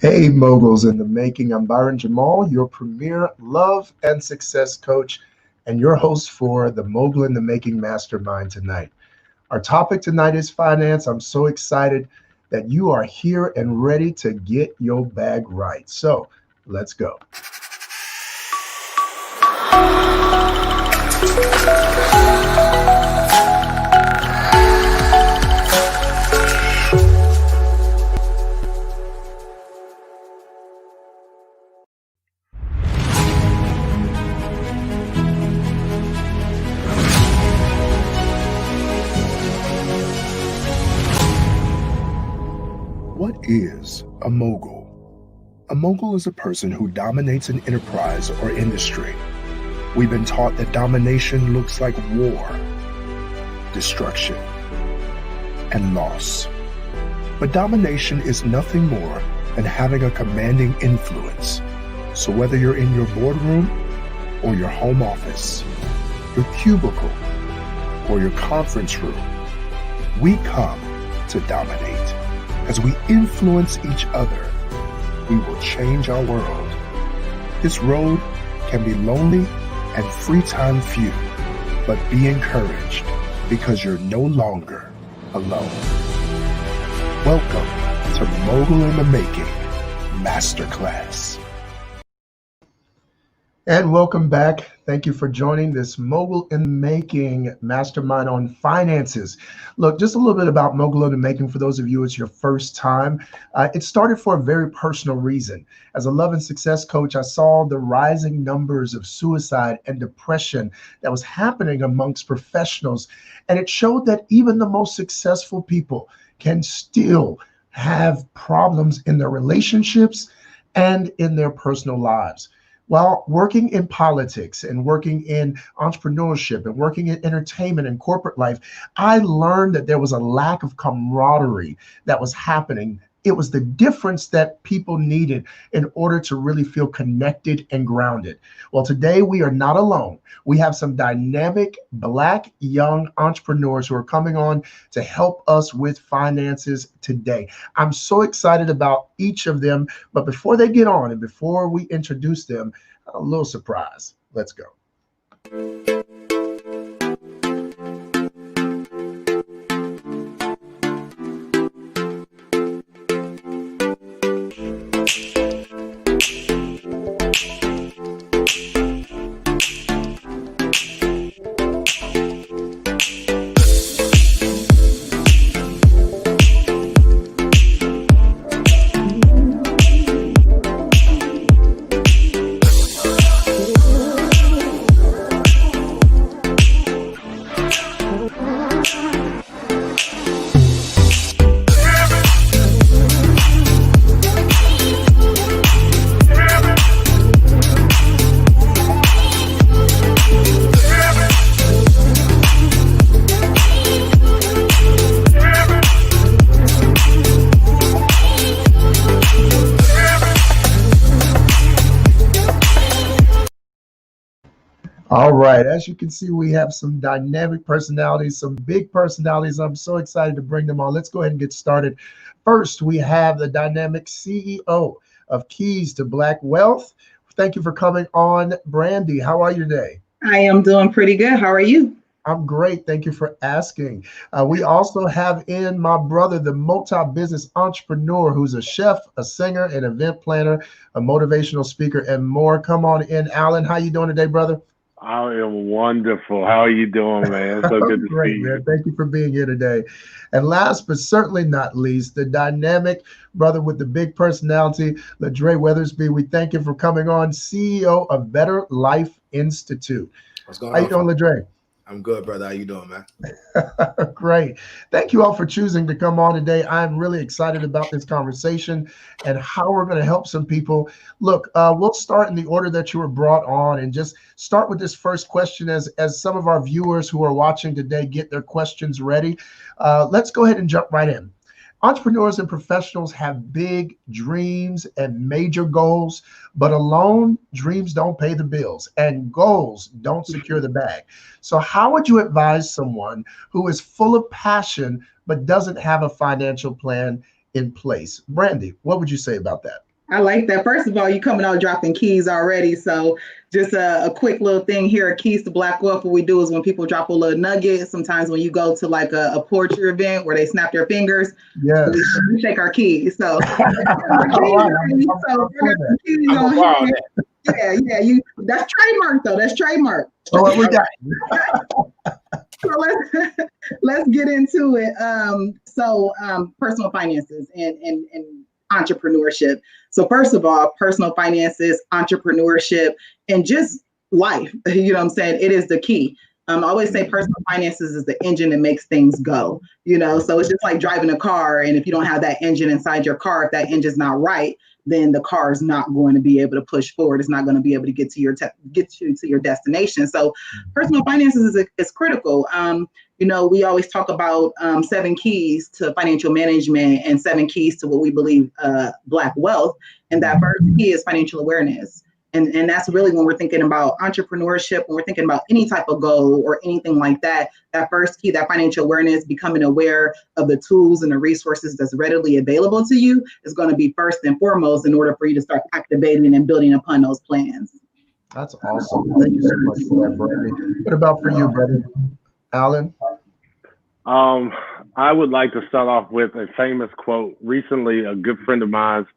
Hey, moguls in the making. I'm Byron Jamal, your premier love and success coach, and your host for the Mogul in the Making Mastermind tonight. Our topic tonight is finance. I'm so excited that you are here and ready to get your bag right. So let's go. What is a mogul? A mogul is a person who dominates an enterprise or industry. We've been taught that domination looks like war, destruction, and loss. But domination is nothing more than having a commanding influence. So whether you're in your boardroom or your home office, your cubicle or your conference room, we come to dominate. As we influence each other, we will change our world. This road can be lonely and free time few, but be encouraged because you're no longer alone. Welcome to Mogul in the Making Masterclass. And welcome back. Thank you for joining this Mogul in the Making Mastermind on finances. Look, just a little bit about Mogul in the Making for those of you it's your first time. It started for a very personal reason. As a love and success coach, I saw the rising numbers of suicide and depression that was happening amongst professionals. And it showed that even the most successful people can still have problems in their relationships and in their personal lives. While working in politics and working in entrepreneurship and working in entertainment and corporate life, I learned that there was a lack of camaraderie that was happening. It was the difference that people needed in order to really feel connected and grounded. Well, today we are not alone. We have some dynamic Black young entrepreneurs who are coming on to help us with finances today. I'm so excited about each of them. But before they get on and before we introduce them, a little surprise. Let's go. All right, as you can see, we have some dynamic personalities, some big personalities. I'm so excited to bring them on. Let's go ahead and get started. First, we have the dynamic CEO of Keys to Black Wealth. Thank you for coming on, Brandy. How are you today? I am doing pretty good. How are you? I'm great. Thank you for asking. We also have in my brother, the multi-business entrepreneur who's a chef, a singer, an event planner, a motivational speaker, and more. Come on in, Alan. How you doing today, brother? I am wonderful. How are you doing, man? So good to Great, see man. you. Thank you for being here today. And last but certainly not least, the dynamic brother with the big personality, Ladre Weathersby. We thank you for coming on, CEO of Better Life Institute. What's going How on? you doing, Ladre? I'm good, brother. How you doing, man? Great. Thank you all for choosing to come on today. I'm really excited about this conversation and how we're going to help some people. Look, we'll start in the order that you were brought on and just start with this first question as some of our viewers who are watching today get their questions ready. Let's go ahead and jump right in. Entrepreneurs and professionals have big dreams and major goals, but alone, dreams don't pay the bills and goals don't secure the bag. So how would you advise someone who is full of passion, but doesn't have a financial plan in place? Brandy, what would you say about that? I like that. First of all, you coming out dropping keys already. So just a quick little thing here, Keys to Black Wealth. What we do is when people drop a little nugget, sometimes when you go to like a poetry event where they snap their fingers, Yes. we shake our keys. So, yeah. That's trademark though. That's trademark. Oh, what we got? So let's get into it. Personal finances and entrepreneurship. So first of all, personal finances, entrepreneurship, and just life. You know what I'm saying? It is the key. I always say personal finances is the engine that makes things go. So it's just like driving a car, and if you don't have that engine inside your car, if that engine's not right, then the car is not going to be able to push forward. It's not going to be able to get you to your destination. So personal finances is critical. We always talk about 7 keys to financial management and 7 keys to what we believe Black wealth. And that first key is financial awareness. And that's really when we're thinking about entrepreneurship, when we're thinking about any type of goal or anything like that, that first key, that financial awareness, becoming aware of the tools and the resources that's readily available to you is going to be first and foremost in order for you to start activating and building upon those plans. That's awesome. Thank you so much for that, Brandy. What about for you, brother? Alan? I would like to start off with a famous quote. Recently, a good friend of mine's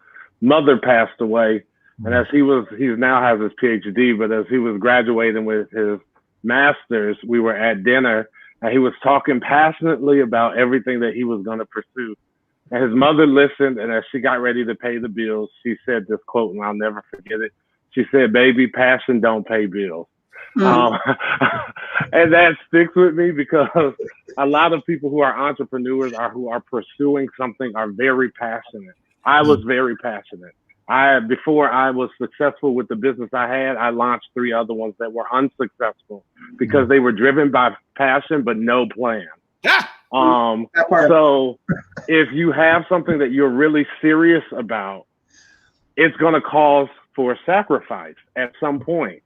mother passed away. And as he now has his PhD, but as he was graduating with his master's, we were at dinner and he was talking passionately about everything that he was going to pursue. And his mother listened, and as she got ready to pay the bills, she said this quote, and I'll never forget it. She said, "Baby, passion don't pay bills." And that sticks with me because a lot of people who are entrepreneurs or who are pursuing something are very passionate. I was very passionate. Before I was successful with the business I had, I launched 3 other ones that were unsuccessful because they were driven by passion, but no plan. So if you have something that you're really serious about, it's going to cause for sacrifice at some point.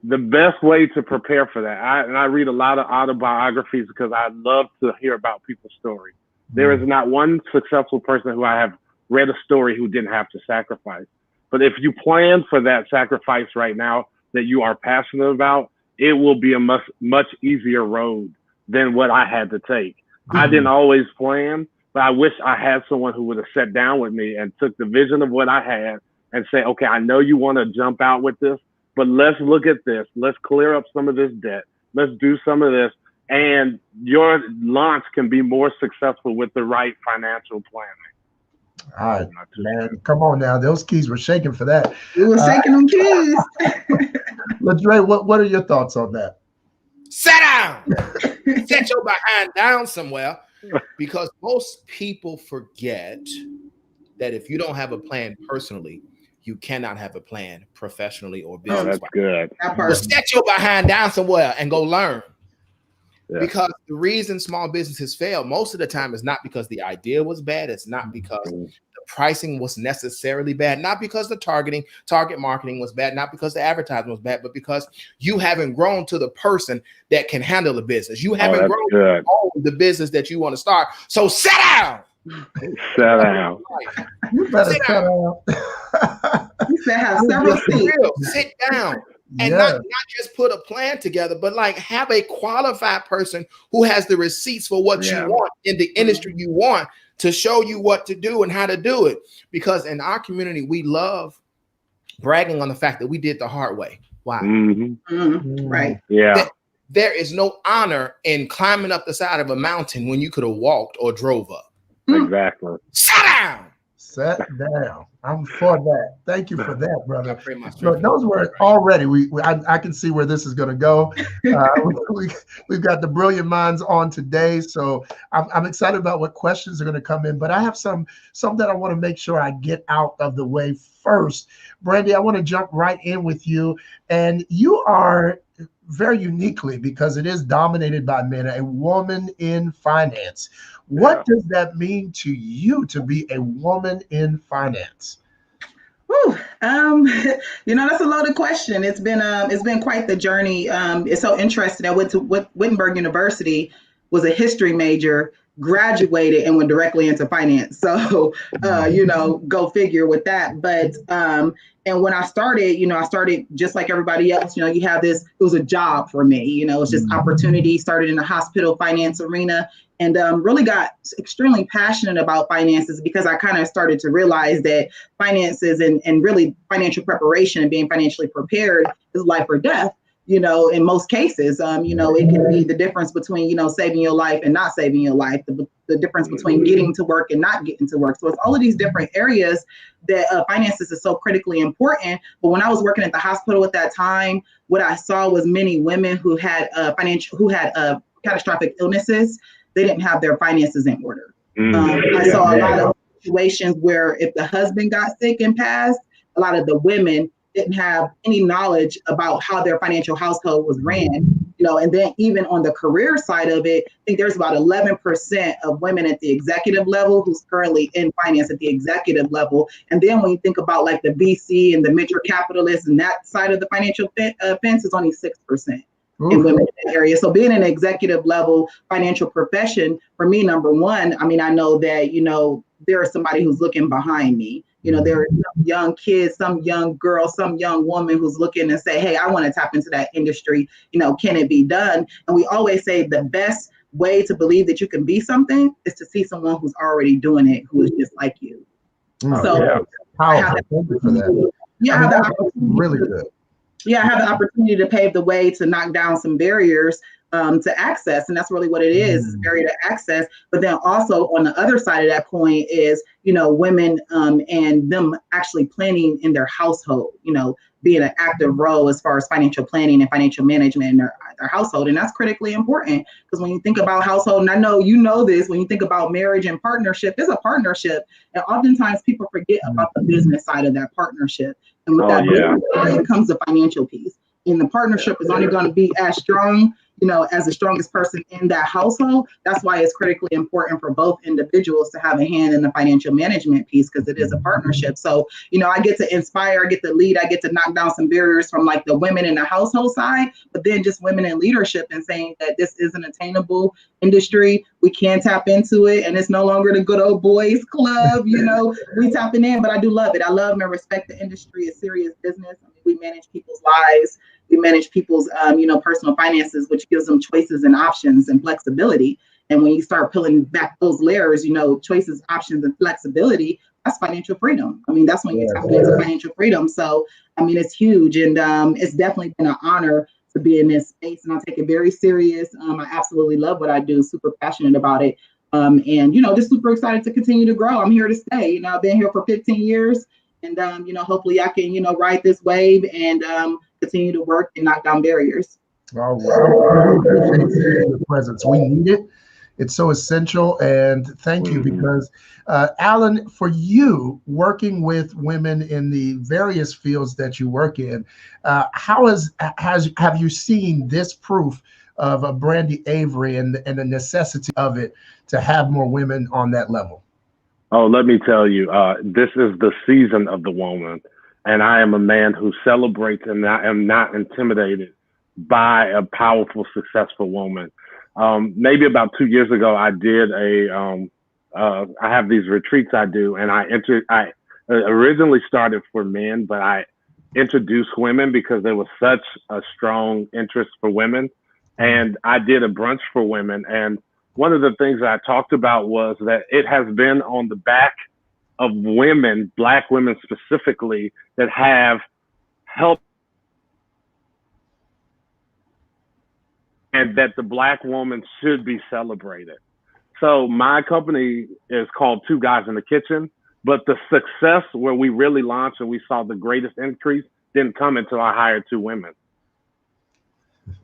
The best way to prepare for that, I read a lot of autobiographies because I love to hear about people's stories. There is not one successful person who I have read a story who didn't have to sacrifice. But if you plan for that sacrifice right now that you are passionate about, it will be a much easier road than what I had to take. I didn't always plan, but I wish I had someone who would have sat down with me and took the vision of what I had and say, okay, I know you want to jump out with this, but let's look at this. Let's clear up some of this debt. Let's do some of this. And your launch can be more successful with the right financial planning. All right, man, come on now. Those keys were shaking for that. We were shaking them keys. Ladre, what are your thoughts on that? Sit down. Set your behind down somewhere, because most people forget that if you don't have a plan personally, you cannot have a plan professionally or business. That's good. Well, set your behind down somewhere and go learn. Yeah. Because the reason small businesses fail most of the time is not because the idea was bad. It's not because the pricing was necessarily bad, not because the target marketing was bad, not because the advertising was bad, but because you haven't grown to the person that can handle the business. You haven't grown to own the business that you want to start. So sit down. Sit down. You better sit down. You said have several seats. Sit down. And not just put a plan together, but like have a qualified person who has the receipts for what you want in the industry you want to show you what to do and how to do it. Because in our community, we love bragging on the fact that we did the hard way. Why? Right. Yeah. There is no honor in climbing up the side of a mountain when you could have walked or drove up. Exactly. Sit down. Sit down. I'm for that. Thank you for that, brother. Look, those were already. I can see where this is going to go. We've got the brilliant minds on today, so I'm excited about what questions are going to come in. But I have some that I want to make sure I get out of the way first. Brandy, I want to jump right in with you, and you are very uniquely, because it is dominated by men, a woman in finance. What does that mean to you to be a woman in finance? That's a loaded question. It's been quite the journey. It's so interesting. I went to Wittenberg University, was a history major, graduated and went directly into finance. So, go figure with that. But, and when I started, I started just like everybody else, you have this, it was a job for me, it's just opportunity, started in the hospital finance arena, and really got extremely passionate about finances because I kind of started to realize that finances and really financial preparation and being financially prepared is life or death. In most cases, it can be the difference between, saving your life and not saving your life, the difference between getting to work and not getting to work. So it's all of these different areas that finances is so critically important. But when I was working at the hospital at that time, what I saw was many women who had catastrophic illnesses. They didn't have their finances in order. I saw a lot of situations where if the husband got sick and passed, a lot of the women didn't have any knowledge about how their financial household was ran, and then even on the career side of it, I think there's about 11% of women at the executive level who's currently in finance at the executive level. And then when you think about like the VC and the venture capitalists and that side of the financial fence, is only 6%. In women in that area. So being an executive level financial profession, for me, number one, I know that, there is somebody who's looking behind me. There are some young kids, some young girl, some young woman who's looking and say, hey, I want to tap into that industry. Can it be done? And we always say the best way to believe that you can be something is to see someone who's already doing it, who is just like you. Powerful. Thank you for that. Yeah, that's really good. Yeah, I have the opportunity to pave the way to knock down some barriers to access. And that's really what it is, barrier to access. But then also on the other side of that coin is, women and them actually planning in their household, being an active role as far as financial planning and financial management in their household. And that's critically important because when you think about household, and I know you know this, when you think about marriage and partnership, it's a partnership. And oftentimes people forget about the business side of that partnership. And with business side comes the financial piece. And the partnership is only going to be as strong, as the strongest person in that household. That's why it's critically important for both individuals to have a hand in the financial management piece because it is a partnership. So, I get to inspire, I get to lead, I get to knock down some barriers from like the women in the household side, but then just women in leadership and saying that this is an attainable industry. We can tap into it and it's no longer the good old boys club, we tapping in, but I do love it. I love and respect the industry. It's serious business. We manage people's lives. We manage people's, personal finances, which gives them choices and options and flexibility. And when you start pulling back those layers, choices, options, and flexibility, that's financial freedom. That's when you're tapping into financial freedom. So, it's huge. And it's definitely been an honor to be in this space. And I take it very serious. I absolutely love what I do, super passionate about it. And, just super excited to continue to grow. I'm here to stay. I've been here for 15 years. And, hopefully I can, ride this wave and continue to work and knock down barriers. All right. Your presence. We need it. It's so essential. And thank you because, Alan, for you working with women in the various fields that you work in, have you seen this proof of Brandy Avery and the necessity of it to have more women on that level? Oh, let me tell you, this is the season of the woman. And I am a man who celebrates and I am not intimidated by a powerful, successful woman. Maybe about 2 years ago, I did I have these retreats I do, and I originally started for men, but I introduced women because there was such a strong interest for women. And I did a brunch for women. And one of the things that I talked about was that it has been on the back of women, Black women specifically, that have helped, and that the Black woman should be celebrated. So my company is called Two Guys in the Kitchen, but the success where we really launched and we saw the greatest increase didn't come until I hired 2 women.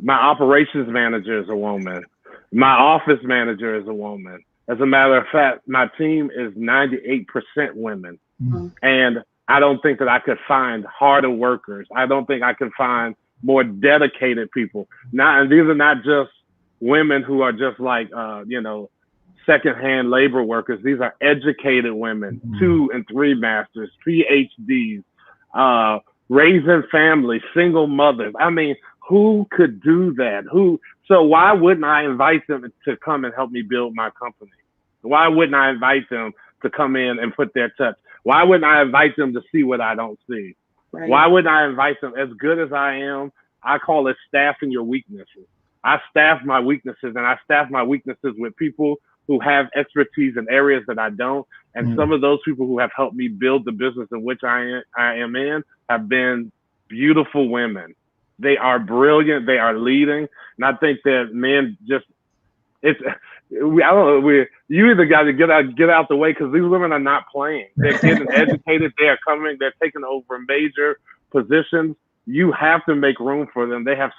My operations manager is a woman. My office manager is a woman. As a matter of fact, my team is 98% women. Mm-hmm. And I don't think that I could find harder workers. I don't think I could find more dedicated people. And these are not just women who are just like, secondhand labor workers. These are educated women, 2 and 3 masters, PhDs, raising families, single mothers. I mean, who could do that? So why wouldn't I invite them to come and help me build my company? Why wouldn't I invite them to come in and put their touch? Why wouldn't I invite them to see what I don't see? Right. Why wouldn't I invite them? As good as I am, I call it staffing your weaknesses. I staff my weaknesses, and I staff my weaknesses with people who have expertise in areas that I don't. And some of those people who have helped me build the business in which I am in have been beautiful women. They are brilliant. They are leading. And I think that men just, I don't know, you either got to get out the way, because these women are not playing. They're getting educated. They are coming. They're taking over major positions. You have to make room for them. They have,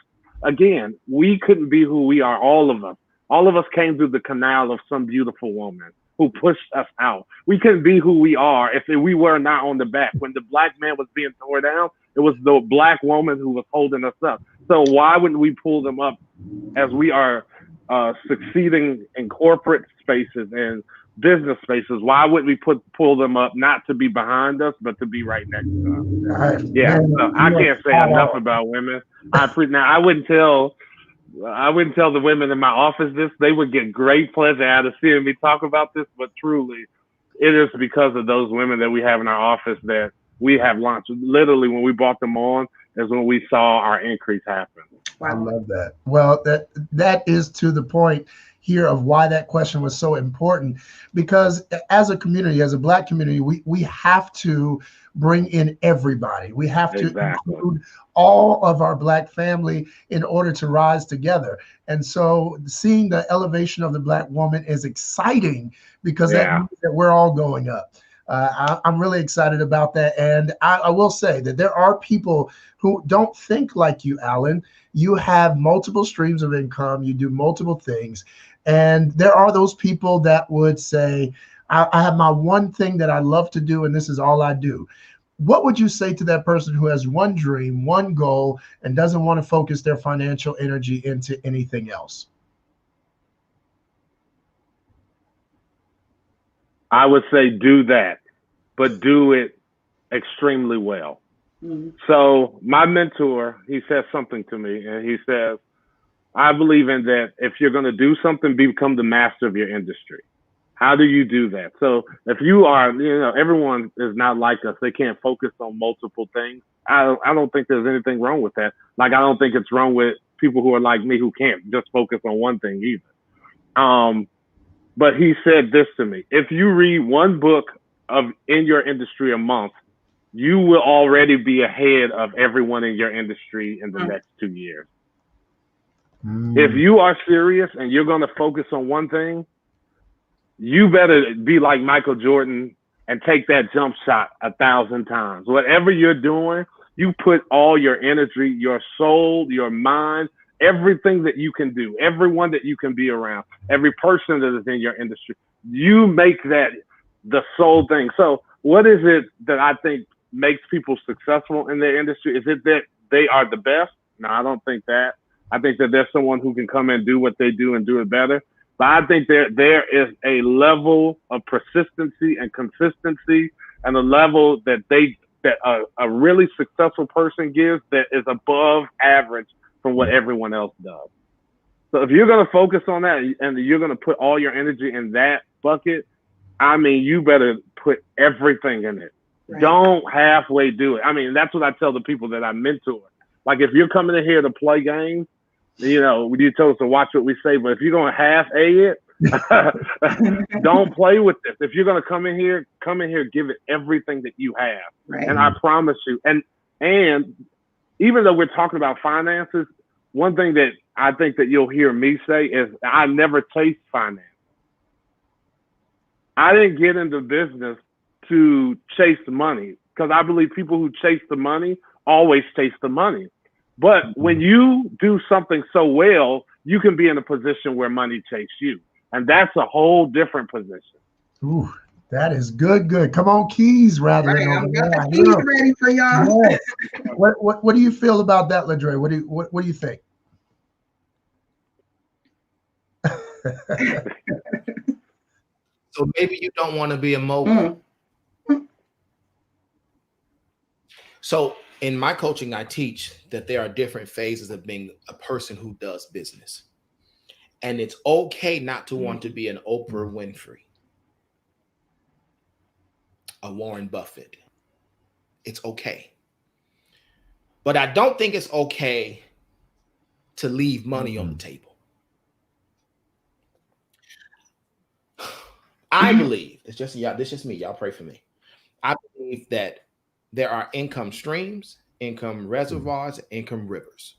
again, we couldn't be who we are, all of us. All of us came through the canal of some beautiful woman who pushed us out. We couldn't be who we are if we were not on the back. When the black man was being torn down, it was the black woman who was holding us up. So why wouldn't we pull them up as we are succeeding in corporate spaces and business spaces? Why wouldn't we pull them up, not to be behind us, but to be right next to us? Yeah, so I can't say enough about women. I wouldn't tell the women in my office this. They would get great pleasure out of seeing me talk about this, but truly, it is because of those women that we have in our office that we have launched. Literally, when we brought them on is when we saw our increase happen. I love that. Well, that is to the point here of why that question was so important, because as a community, as a Black community, we have to bring in everybody. We have to include all of our Black family in order to rise together. And so seeing the elevation of the Black woman is exciting, because that means that we're all going up. I'm really excited about that. And I will say that there are people who don't think like you, Alan. You have multiple streams of income. You do multiple things. And there are those people that would say, I have my one thing that I love to do, and this is all I do. What would you say to that person who has one dream, one goal, and doesn't want to focus their financial energy into anything else? I would say do that, but do it extremely well. Mm-hmm. So my mentor, he says something to me, and he says, I believe in that if you're going to do something, become the master of your industry. How do you do that? So if you are, everyone is not like us. They can't focus on multiple things. I don't think there's anything wrong with that. Like, I don't think it's wrong with people who are like me who can't just focus on one thing either. But he said this to me: if you read one book in your industry a month, you will already be ahead of everyone in your industry in the next 2 years. If you are serious and you're going to focus on one thing, you better be like Michael Jordan and take that jump shot 1,000 times. Whatever you're doing, you put all your energy, your soul, your mind, everything that you can do, everyone that you can be around, every person that is in your industry, you make that the sole thing. So what is it that I think makes people successful in their industry? Is it that they are the best? No, I don't think that. I think that there's someone who can come and do what they do and do it better. But I think there is a level of persistency and consistency, and a level that a really successful person gives that is above average from what everyone else does. So if you're going to focus on that and you're going to put all your energy in that bucket, I mean, you better put everything in it. Right. Don't halfway do it. I mean, that's what I tell the people that I mentor. Like, if you're coming in here to play games, you told us to watch what we say, but if you're going to half-A it, don't play with this. If you're going to come in here, give it everything that you have. Right. And I promise you, and even though we're talking about finances, one thing that I think that you'll hear me say is I never chase finance. I didn't get into business to chase the money, because I believe people who chase the money always chase the money. But when you do something so well, you can be in a position where money chase you. And that's a whole different position. Ooh, that is good. Come on, keys, rather. Right, I've got the keys ready for y'all. Yes. What do you feel about that, Ladre? What do you think? So maybe you don't want to be a mogul. So In my coaching, I teach that there are different phases of being a person who does business. And it's okay not to want to be an Oprah Winfrey, a Warren Buffett. It's okay. But I don't think it's okay to leave money on the table. I believe, it's just y'all, this is just me, y'all pray for me. I believe that there are income streams, income reservoirs, income rivers.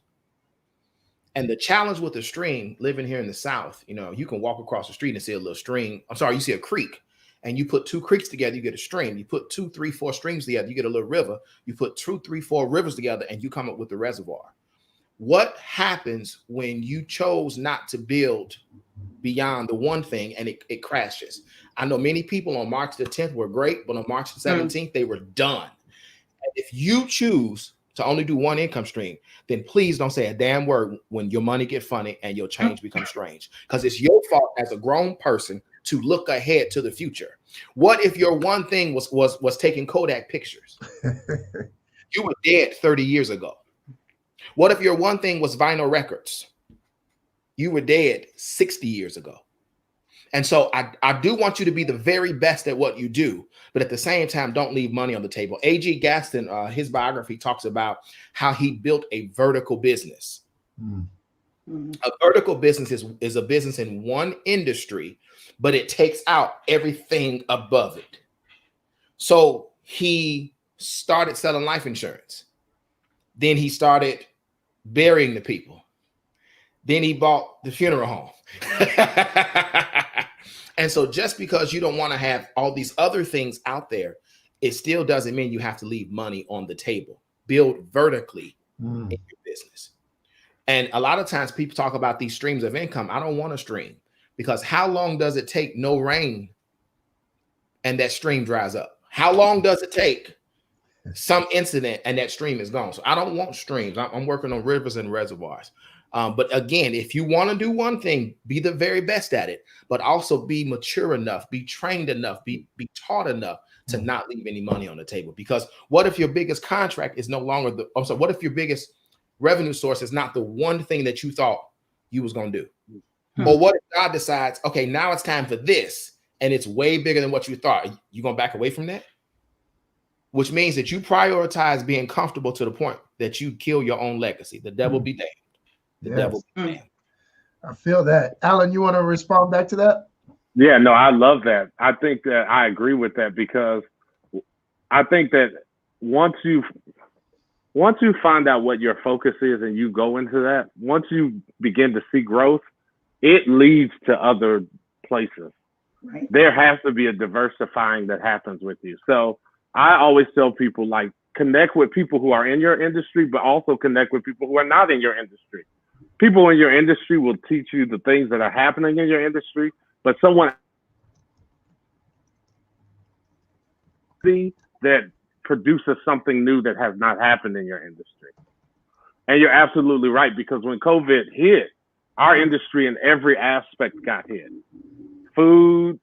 And the challenge with the stream, living here in the South, you know, you can walk across the street and see a little stream. I'm sorry, you see a creek, and you put two creeks together, you get a stream. You put 2, 3, 4 streams together, you get a little river. You put 2, 3, 4 rivers together, and you come up with the reservoir. What happens when you chose not to build beyond the one thing and it crashes? I know many people on March the 10th were great, but on March the 17th, they were done. And if you choose to only do one income stream, then please don't say a damn word when your money get funny and your change becomes strange, because it's your fault as a grown person to look ahead to the future. What if your one thing was taking Kodak pictures? You were dead 30 years ago. What if your one thing was vinyl records? You were dead 60 years ago. And so I do want you to be the very best at what you do, but at the same time, don't leave money on the table. A.G. Gaston, his biography talks about how he built a vertical business. A vertical business is a business in one industry, but it takes out everything above it. So he started selling life insurance. Then he started burying the people. Then he bought the funeral home. And so just because you don't want to have all these other things out there, it still doesn't mean you have to leave money on the table. Build vertically in your business. And a lot of times people talk about these streams of income. I don't want a stream, because how long does it take no rain and that stream dries up? How long does it take some incident and that stream is gone? So I don't want streams. I'm working on rivers and reservoirs. But again, if you want to do one thing, be the very best at it, but also be mature enough, be trained enough, be taught enough to not leave any money on the table. Because what if your biggest contract is no longer what if your biggest revenue source is not the one thing that you thought you was going to do? Or what if God decides, okay, now it's time for this, and it's way bigger than what you thought? You going to back away from that? Which means that you prioritize being comfortable to the point that you kill your own legacy. The devil be damned. The devil be damned. I feel that. Alan, you want to respond back to that? Yeah, no, I love that. I think that I agree with that, because I think that once you find out what your focus is and you go into that, once you begin to see growth, it leads to other places. Right. There has to be a diversifying that happens with you. So I always tell people, like, connect with people who are in your industry, but also connect with people who are not in your industry. People in your industry will teach you the things that are happening in your industry, but someone that produces something new that has not happened in your industry. And you're absolutely right, because when COVID hit, our industry in every aspect got hit. Food,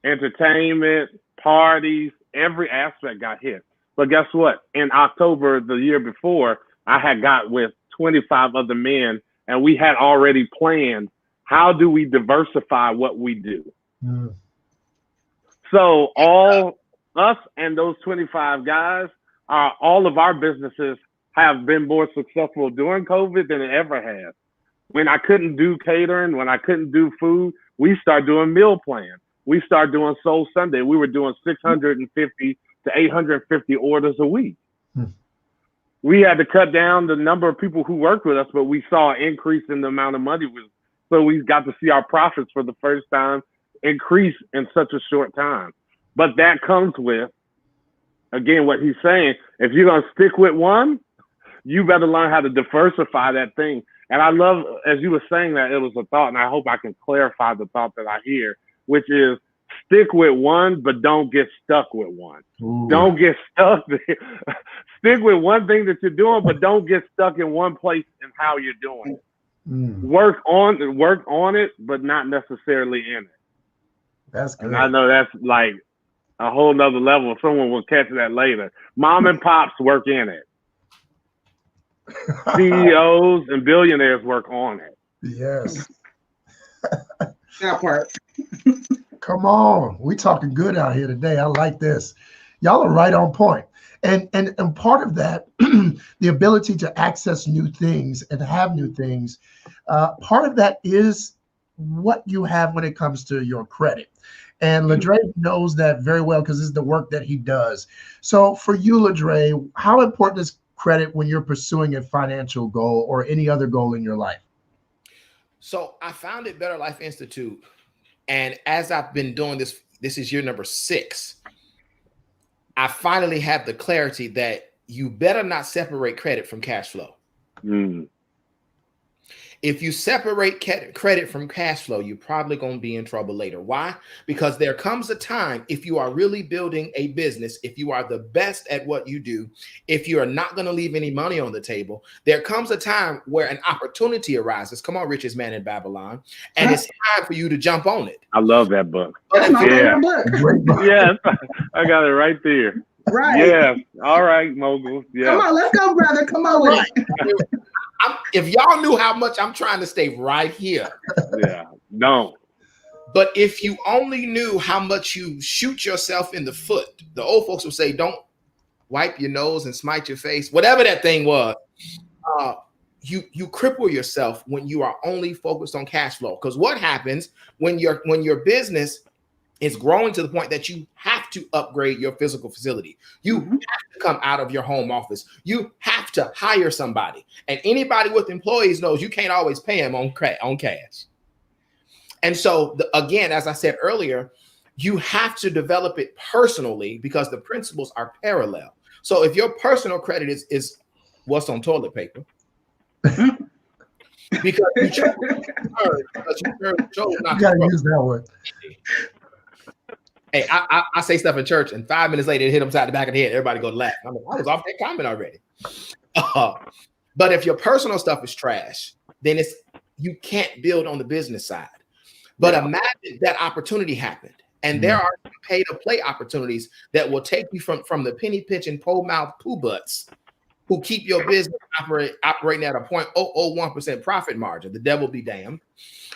entertainment, parties, every aspect got hit. But guess what? In October the year before, I had got with 25 other men, and we had already planned, how do we diversify what we do? So all us and those 25 guys, all of our businesses have been more successful during COVID than it ever has. When I couldn't do catering, when I couldn't do food, we started doing meal plans. We started doing Soul Sunday. We were doing 650 to 850 orders a week. We had to cut down the number of people who worked with us, but we saw an increase in the amount of money. So we got to see our profits for the first time increase in such a short time. But that comes with, again, what he's saying, if you're going to stick with one, you better learn how to diversify that thing. And I love, as you were saying that, it was a thought, and I hope I can clarify the thought that I hear, which is, stick with one, but don't get stuck with one. Ooh. Don't get stuck there. Stick with one thing that you're doing, but don't get stuck in one place in how you're doing it. Work on it, but not necessarily in it. That's good. And I know that's like a whole nother level. Someone will catch that later. Mom and pops work in it. CEOs and billionaires work on it. Yes. That part. Come on. We talking good out here today. I like this. Y'all are right on point. And part of that, the ability to access new things and have new things, part of that is what you have when it comes to your credit. And Ladre knows that very well because this is the work that he does. So for you, Ladre, how important is credit when you're pursuing a financial goal or any other goal in your life? So I founded Better Life Institute. And as I've been doing this, this is year number 6. I finally have the clarity that you better not separate credit from cash flow. If you separate credit from cash flow, you're probably going to be in trouble later. Why? Because there comes a time, if you are really building a business, if you are the best at what you do, if you are not going to leave any money on the table, there comes a time where an opportunity arises. Come on, Richest Man in Babylon. And it's time for you to jump on it. I love that book. That's my favorite book. Great book. Yes, I got it right there. Right. Yes. All right, Mogul. Yeah. Come on, let's go, brother. Come on with it. If y'all knew how much I'm trying to stay right here. Yeah. No. But if you only knew how much you shoot yourself in the foot, the old folks would say, don't wipe your nose and smite your face, whatever that thing was. You cripple yourself when you are only focused on cash flow. Because what happens when your business is growing to the point that you have to upgrade your physical facility. You have to come out of your home office. You have to hire somebody. And anybody with employees knows you can't always pay them on cash. And so, again, as I said earlier, you have to develop it personally because the principles are parallel. So if your personal credit is what's on toilet paper, because you chose not to use that word. Hey, I say stuff in church, and 5 minutes later, it hit them side the back of the head. Everybody go laugh. I was off that comment already. But if your personal stuff is trash, then you can't build on the business side. But imagine that opportunity happened, and there are pay-to-play opportunities that will take you from the penny pinching, pole mouth, poo butts, who keep your business operating at a 0.001% profit margin. The devil be damned.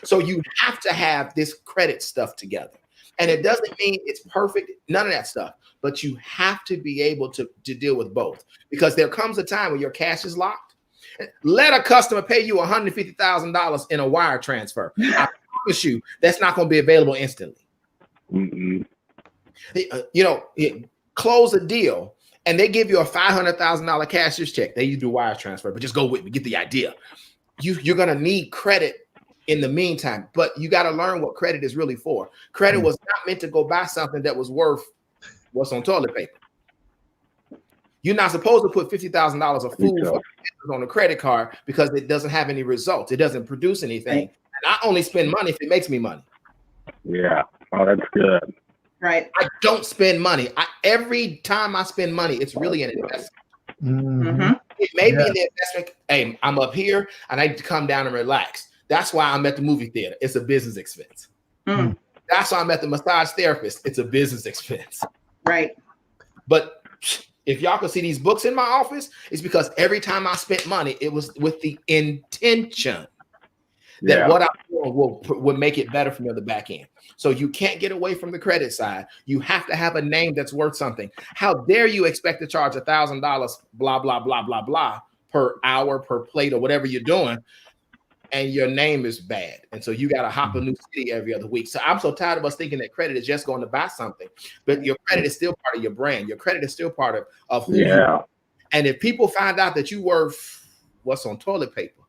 So you have to have this credit stuff together. And it doesn't mean it's perfect, none of that stuff, but you have to be able to deal with both because there comes a time when your cash is locked. Let a customer pay you $150,000 in a wire transfer. I promise you that's not going to be available instantly. Close a deal and they give you a $500,000 cashier's check. They do wire transfer, but just go with me, get the idea. You're going to need credit in the meantime, but you got to learn what credit is really for. Credit was not meant to go buy something that was worth what's on toilet paper. You're not supposed to put $50,000 of food on a credit card because it doesn't have any results. It doesn't produce anything. And I only spend money if it makes me money. Yeah. Oh, that's good. Right. I don't spend money. Every time I spend money, it's really an investment. It may be an investment. Hey, I'm up here. I need to come down and relax. That's why I'm at the movie theater. It's a business expense. That's why I'm at the massage therapist. It's a business expense. Right. But if y'all can see these books in my office, it's because every time I spent money, it was with the intention that what I'm doing will make it better for me on the back end. So you can't get away from the credit side. You have to have a name that's worth something. How dare you expect to charge $1,000, blah, blah, blah, blah, blah, per hour, per plate, or whatever you're doing, and your name is bad. And so you got to hop a new city every other week. So I'm so tired of us thinking that credit is just going to buy something, but your credit is still part of your brand. Your credit is still part of who you are. And if people find out that you worth what's on toilet paper,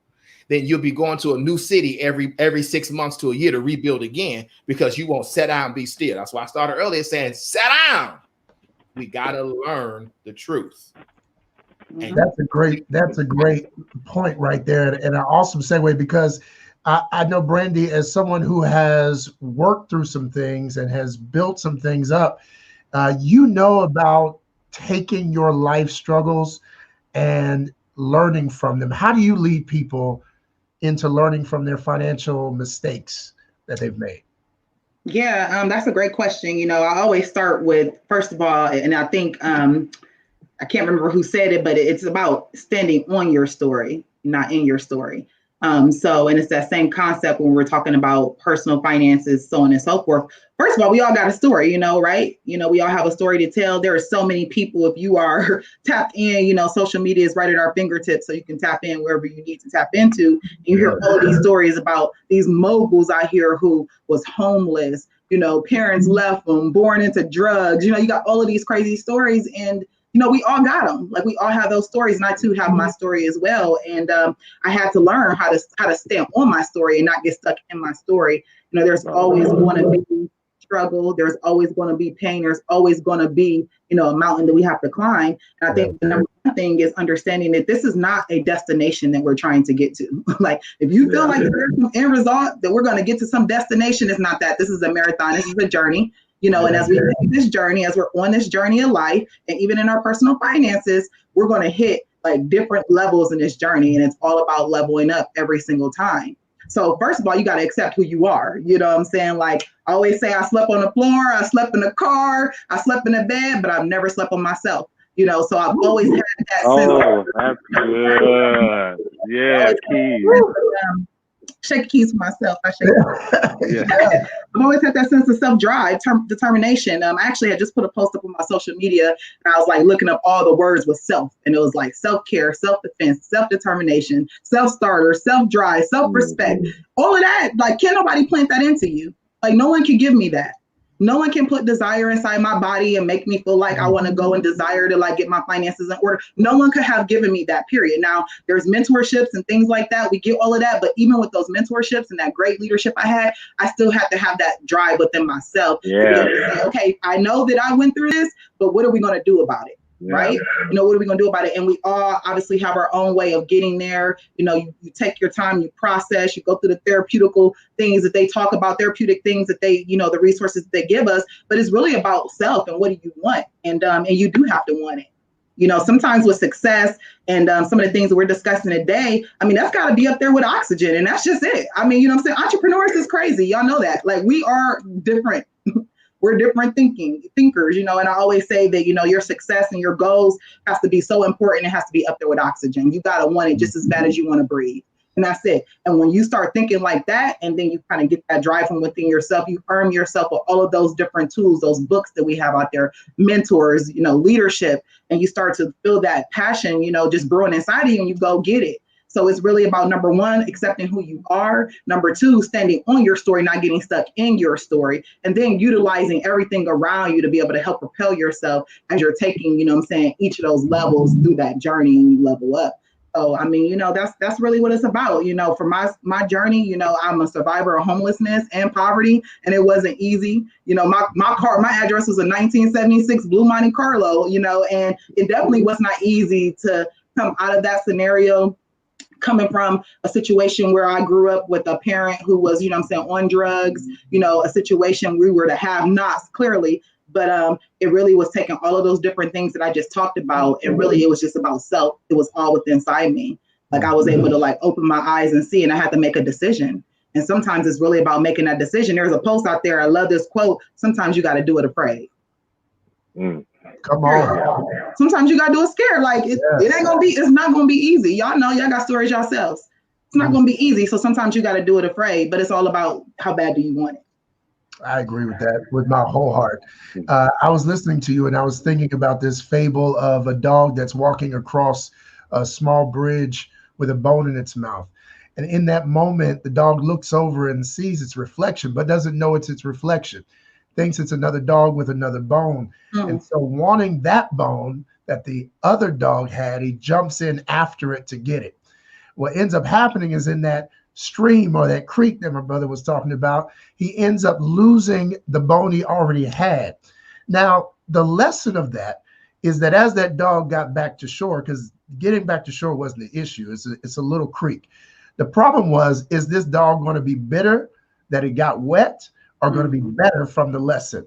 then you'll be going to a new city every 6 months to a year to rebuild again because you won't sit down and be still. That's why I started earlier saying, sit down. We got to learn the truth. And that's a great point right there, and an awesome segue because I know Brandy, as someone who has worked through some things and has built some things up, you know about taking your life struggles and learning from them. How do you lead people into learning from their financial mistakes that they've made? Yeah, that's a great question. I always start with, first of all, and I think I can't remember who said it, but it's about standing on your story, not in your story. And it's that same concept when we're talking about personal finances, so on and so forth. First of all, we all got a story, right? We all have a story to tell. There are so many people. If you are tapped in, social media is right at our fingertips, so you can tap in wherever you need to tap into. And you hear all of these stories about these moguls out here who was homeless, parents left them, born into drugs. You got all of these crazy stories, and we all got them. Like, we all have those stories, and I too have my story as well. And I had to learn how to stand on my story and not get stuck in my story. There's always going to be struggle. There's always going to be pain. There's always going to be, a mountain that we have to climb. And I think the number one thing is understanding that this is not a destination that we're trying to get to. Like, if you feel like there's some end result that we're going to get to some destination, it's not that. This is a marathon. This is a journey. And as we take this journey, as we're on this journey of life, and even in our personal finances, we're going to hit like different levels in this journey. And it's all about leveling up every single time. So first of all, you got to accept who you are. You know what I'm saying? Like, I always say, I slept on the floor, I slept in the car, I slept in the bed, but I've never slept on myself. So I've always had that sense. Oh, that's good. Yeah, key. Shake keys for myself. I shake. Yeah. I've always had that sense of self-drive, determination. I actually had just put a post up on my social media, and I was like looking up all the words with self, and it was like self-care, self-defense, self-determination, self-starter, self-drive, self-respect. All of that, like, can't nobody plant that into you. Like, no one can give me that. No one can put desire inside my body and make me feel like I want to go and desire to like get my finances in order. No one could have given me that, period. Now, there's mentorships and things like that. We get all of that. But even with those mentorships and that great leadership I had, I still have to have that drive within myself. Yeah. To say, okay, I know that I went through this, but what are we going to do about it? Yeah. Right? What are we going to do about it? And we all obviously have our own way of getting there. You take your time, you process, you go through the therapeutical things that they talk about, therapeutic things that they, the resources that they give us. But it's really about self and what do you want? And you do have to want it. Sometimes with success and some of the things that we're discussing today, that's got to be up there with oxygen. And that's just it. I'm saying? Entrepreneurs is crazy. Y'all know that. Like, we are different. We're different thinkers, and I always say that, your success and your goals has to be so important. It has to be up there with oxygen. You got to want it just as bad as you want to breathe. And that's it. And when you start thinking like that, and then you kind of get that drive from within yourself, you arm yourself with all of those different tools, those books that we have out there, mentors, leadership, and you start to feel that passion, just brewing inside of you, and you go get it. So it's really about, number one, accepting who you are. Number two, standing on your story, not getting stuck in your story. And then utilizing everything around you to be able to help propel yourself as you're taking, each of those levels through that journey, and you level up. So, that's really what it's about. For my journey, I'm a survivor of homelessness and poverty, and it wasn't easy. My address was a 1976 Blue Monte Carlo, and it definitely was not easy to come out of that scenario, coming from a situation where I grew up with a parent who was, on drugs, a situation we were to have nots, clearly. But it really was taking all of those different things that I just talked about. And really, it was just about self. It was all within inside me. Like, I was able to like open my eyes and see, and I had to make a decision. And sometimes it's really about making that decision. There's a post out there. I love this quote. Sometimes you got to do it afraid. Come on. Sometimes you got to do it scared. Like, it ain't going to be, it's not going to be easy. Y'all know, y'all got stories yourselves. It's not going to be easy. So sometimes you got to do it afraid, but it's all about how bad do you want it. I agree with that with my whole heart. I was listening to you and I was thinking about this fable of a dog that's walking across a small bridge with a bone in its mouth. And in that moment, the dog looks over and sees its reflection, but doesn't know it's its reflection. Thinks it's another dog with another bone. And so wanting that bone that the other dog had, he jumps in after it to get it. What ends up happening is in that stream or that creek that my brother was talking about, he ends up losing the bone he already had. Now, the lesson of that is that as that dog got back to shore, because getting back to shore wasn't the issue, it's a little creek. The problem was, is this dog going to be bitter that it got wet, or going to be better from the lesson?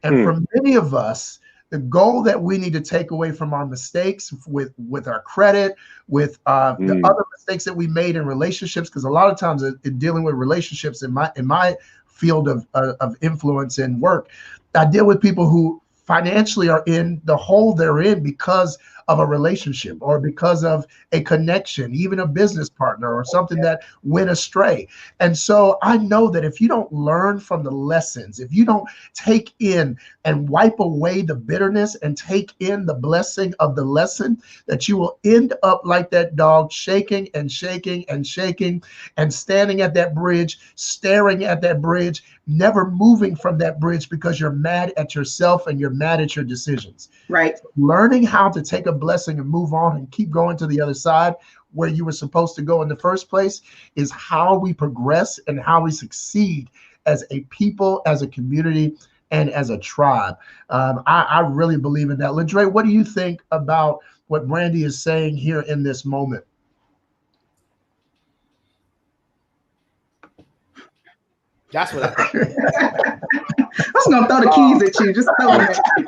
And for many of us, the goal that we need to take away from our mistakes with our credit, with the other mistakes that we made in relationships, because a lot of times in dealing with relationships in my field of influence and work, I deal with people who financially are in the hole they're in because of a relationship or because of a connection, even a business partner or something that went astray. And so I know that if you don't learn from the lessons, if you don't take in and wipe away the bitterness and take in the blessing of the lesson, that you will end up like that dog, shaking and shaking and shaking and standing at that bridge, staring at that bridge, never moving from that bridge because you're mad at yourself and you're mad at your decisions. Right. Learning how to take a blessing and move on and keep going to the other side where you were supposed to go in the first place is how we progress and how we succeed as a people, as a community, and as a tribe. I really believe in that. Ladre, what do you think about what Brandy is saying here in this moment? That's what I think. I was gonna throw the keys at you. Just throw them at you.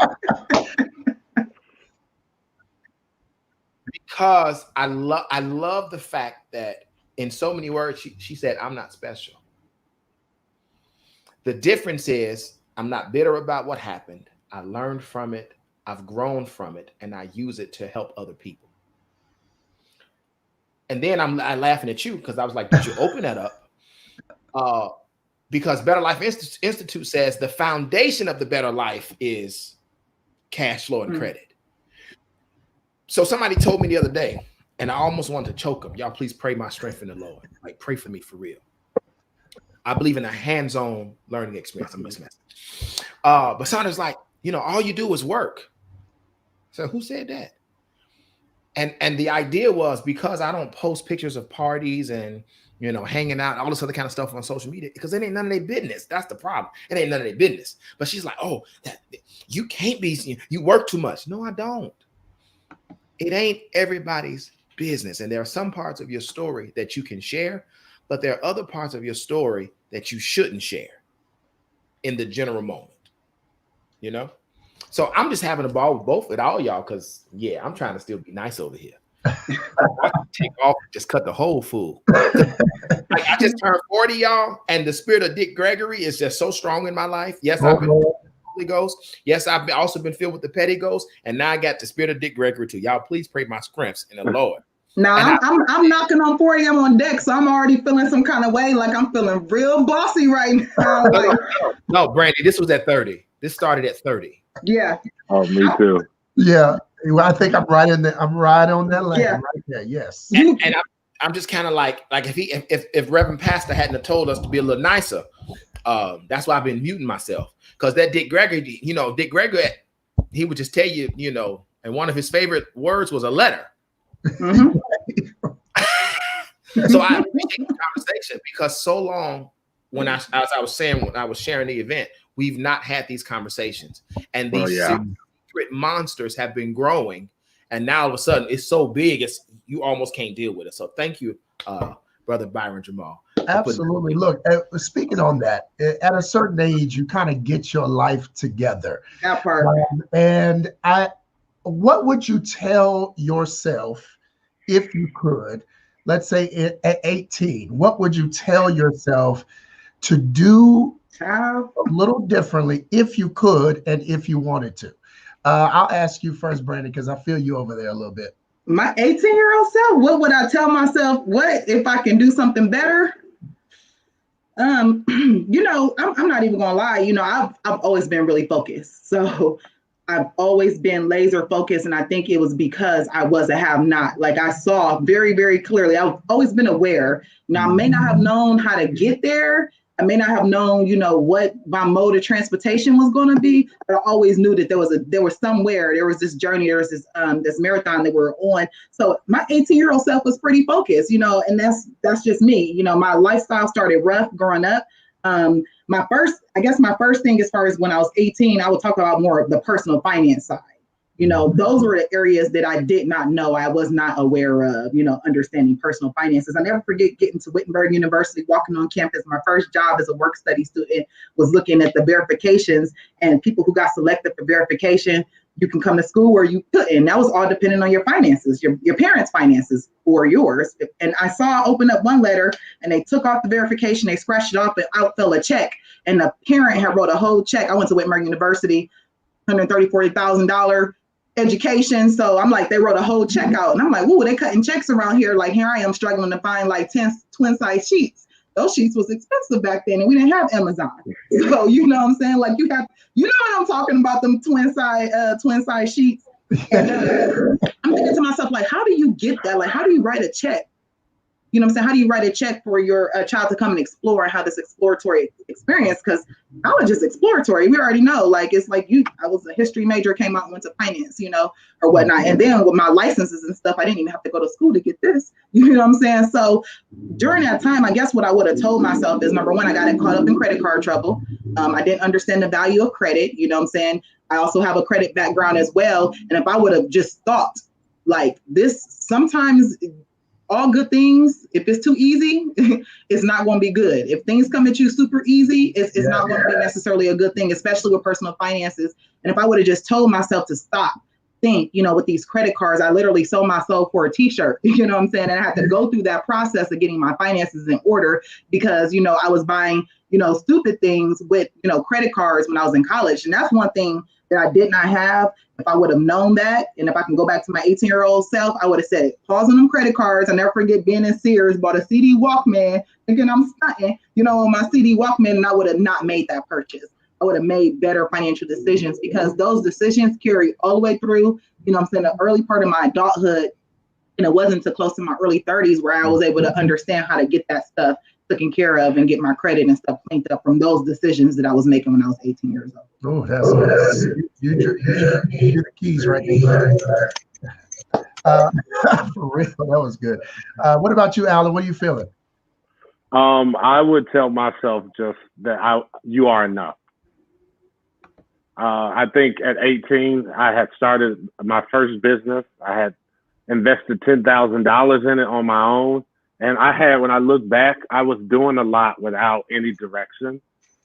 Because I love the fact that in so many words, she said, I'm not special. The difference is I'm not bitter about what happened. I learned from it. I've grown from it, and I use it to help other people. And then I'm laughing at you because I was like, did you open that up? Because Better Life Institute says the foundation of the better life is cash flow and credit. So somebody told me the other day, and I almost wanted to choke them. Y'all, please pray my strength in the Lord. Like, pray for me for real. I believe in a hands-on learning experience. I'm missing. But somebody's like, all you do is work. So who said that? And the idea was because I don't post pictures of parties and hanging out, all this other kind of stuff on social media, because it ain't none of their business. That's the problem. It ain't none of their business. But she's like, oh, you can't be, you work too much. No, I don't. It ain't everybody's business. And there are some parts of your story that you can share, but there are other parts of your story that you shouldn't share in the general moment, So I'm just having a ball with all y'all because, I'm trying to still be nice over here. I take off and just cut the whole fool. Like, I just turned 40, y'all, and the spirit of Dick Gregory is just so strong in my life. Yes, I've been filled with the Holy Ghost. Yes, I've also been filled with the Petty Ghost, and now I got the spirit of Dick Gregory too. Y'all, please pray my strengths in the Lord. Now I'm knocking on 40. I'm on deck, so I'm already feeling some kind of way. Like I'm feeling real bossy right now. No, Brandy, this was at 30. This started at 30. Yeah. Oh, me too. Yeah, I think I'm right in there. I'm right on that lane. Yeah. Right there. Yes. And I'm just kind of like if Reverend Pastor hadn't have told us to be a little nicer, that's why I've been muting myself. Because that Dick Gregory, Dick Gregory, he would just tell you, and one of his favorite words was a letter. Mm-hmm. So I appreciate the conversation because so long when as I was saying when I was sharing the event, we've not had these conversations, and these secret monsters have been growing, and now all of a sudden it's so big you almost can't deal with it. So thank you, Brother Byron Jamal. Absolutely. Look, speaking on that, at a certain age, you kind of get your life together. That part. And what would you tell yourself if you could, let's say at 18, what would you tell yourself to do a little differently if you could and if you wanted to? I'll ask you first, Brandon, because I feel you over there a little bit. My 18-year-old self, what would I tell myself? What if I can do something better? I'm not even gonna lie. I've always been really focused. So I've always been laser focused, and I think it was because I was a have-not. Like I saw very, very clearly. I've always been aware. Now I may not have known how to get there. I may not have known, what my mode of transportation was going to be, but I always knew that there was this journey, there was this marathon that we're on. So my 18-year-old self was pretty focused, and that's just me. My lifestyle started rough growing up. My first thing as far as when I was 18, I would talk about more of the personal finance side. Those were the areas that I did not know. I was not aware of, understanding personal finances. I never forget getting to Wittenberg University, walking on campus. My first job as a work study student was looking at the verifications, and people who got selected for verification, you can come to school or you couldn't. That was all dependent on your finances, your parents' finances or yours. And I saw open up one letter and they took off the verification, they scratched it off and out fell a check. And the parent had wrote a whole check. I went to Wittenberg University. $130,000-$140,000 education. So I'm like, they wrote a whole check out. And I'm like, whoa, they cutting checks around here. Like, here I am struggling to find like 10 twin size sheets. Those sheets was expensive back then, and we didn't have Amazon. So you know what I'm saying? Like, you know what I'm talking about, them twin size sheets. And I'm thinking to myself, like, how do you get that? Like, how do you write a check? You know what I'm saying? How do you write a check for your child to come and explore and have this exploratory experience? Because college is exploratory. We already know. Like, it's like I was a history major, came out and went to finance, or whatnot. And then with my licenses and stuff, I didn't even have to go to school to get this. You know what I'm saying? So during that time, I guess what I would have told myself is, number one, I got caught up in credit card trouble. I didn't understand the value of credit. You know what I'm saying? I also have a credit background as well. And if I would have just thought like this, sometimes all good things, if it's too easy, it's not going to be good. If things come at you super easy, it's not going to be necessarily a good thing, especially with personal finances. And if I would have just told myself to stop, think, with these credit cards, I literally sold my soul for a t-shirt, you know what I'm saying? And I had to go through that process of getting my finances in order because, I was buying, stupid things with, credit cards when I was in college. And that's one thing that I did not have. If I would have known that, and if I can go back to my 18-year-old self, I would have said, pause on them credit cards. I never forget being in Sears, bought a CD Walkman, thinking I'm stunting, on my CD Walkman, and I would have not made that purchase. I would have made better financial decisions because those decisions carry all the way through, I'm saying, the early part of my adulthood. And it wasn't until close to my early 30s where I was able to understand how to get that stuff taken care of and get my credit and stuff cleaned up from those decisions that I was making when I was 18 years old. Oh, that's you the keys right there. For real, that was good. What about you, Alan? What are you feeling? I would tell myself just that you are enough. I think at 18, I had started my first business. I had invested $10,000 in it on my own. And when I look back, I was doing a lot without any direction,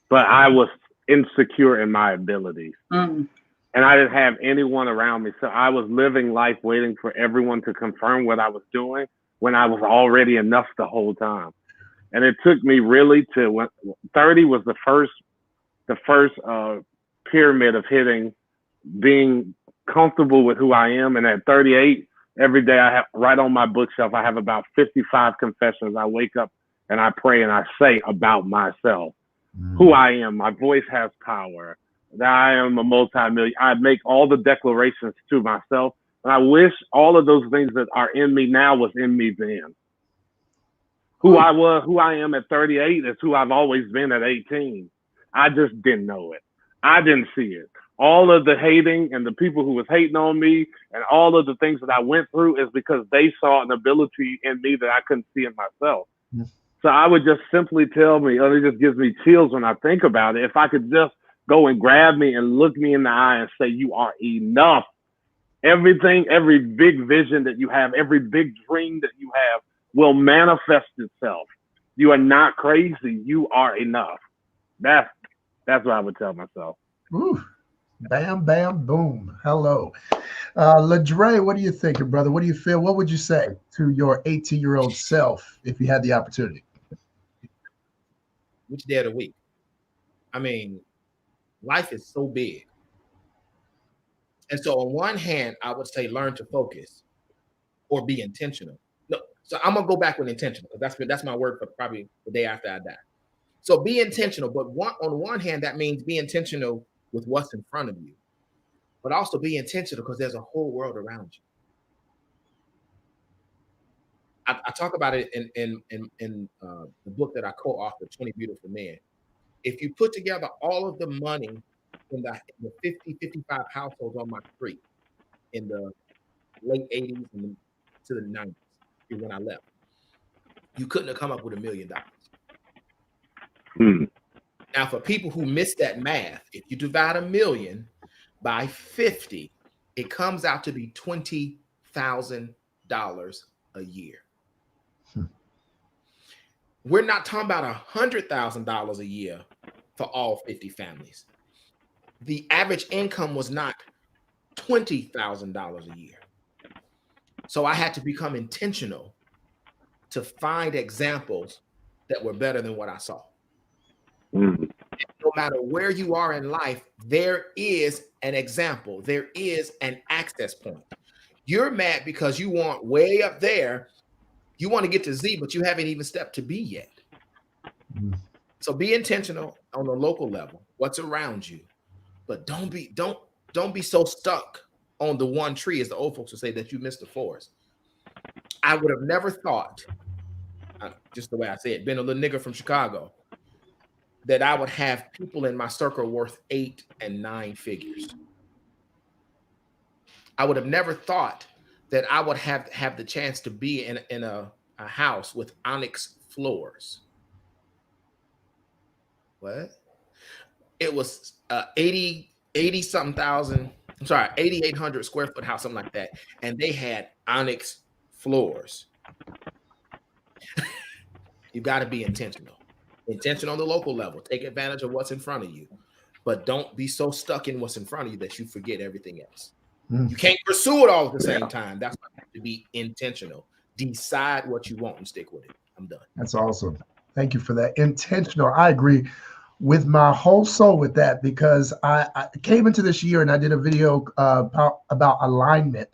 but I was insecure in my abilities. And I didn't have anyone around me. So I was living life waiting for everyone to confirm what I was doing when I was already enough the whole time. And it took me really to 30 was the first pyramid of hitting, being comfortable with who I am. And at 38, every day I have right on my bookshelf, I have about 55 confessions. I wake up and I pray and I say about myself, who I am. My voice has power. That I am a multimillionaire. I make all the declarations to myself. And I wish all of those things that are in me now was in me then. Who I am at 38 is who I've always been at 18. I just didn't know it. I didn't see it. All of the hating and the people who was hating on me and all of the things that I went through is because they saw an ability in me that I couldn't see in myself. So I would just simply tell me, it just gives me chills when I think about it. If I could just go and grab me and look me in the eye and say, you are enough. Everything, every big vision that you have, every big dream that you have will manifest itself. You are not crazy. You are enough. That's what I would tell myself. Ooh. Bam, bam, boom. Hello. Ladre, what are you thinking, brother? What do you feel? What would you say to your 18-year-old self if you had the opportunity? Which day of the week? I mean, life is so big. And so on one hand, I would say learn to focus or be intentional. No, so I'm going to go back with intentional because that's my word for probably the day after I die. So be intentional. But on one hand, that means be intentional with what's in front of you, but also be intentional because there's a whole world around you. I talk about it in the book that I co-authored, 20 Beautiful Men. If you put together all of the money in the 50, 55 households on my street in the late 80s and to the 90s, when I left, you couldn't have come up with $1 million. Now, for people who miss that math, if you divide $1 million by 50, it comes out to be $20,000 a year. We're not talking about $100,000 a year for all 50 families. The average income was not $20,000 a year. So I had to become intentional to find examples that were better than what I saw. No matter where you are in life, there is an example. There is an access point. You're mad because you want way up there. You want to get to Z, but you haven't even stepped to B yet. So be intentional on the local level, what's around you, but don't be so stuck on the one tree, as the old folks would say, that you missed the forest. I would have never thought, just the way I say it, being a little nigger from Chicago, that I would have people in my circle worth 8 and 9 figures. I would have never thought that I would have the chance to be in a house with onyx floors. What? It was 8,800 square foot house, something like that. And they had onyx floors. You got to be intentional. Intentional on the local level. Take advantage of what's in front of you. But don't be so stuck in what's in front of you that you forget everything else. You can't pursue it all at the same time. That's why you have to be intentional. Decide what you want and stick with it. I'm done. That's awesome. Thank you for that. Intentional. I agree with my whole soul with that, because I came into this year and I did a video about alignment.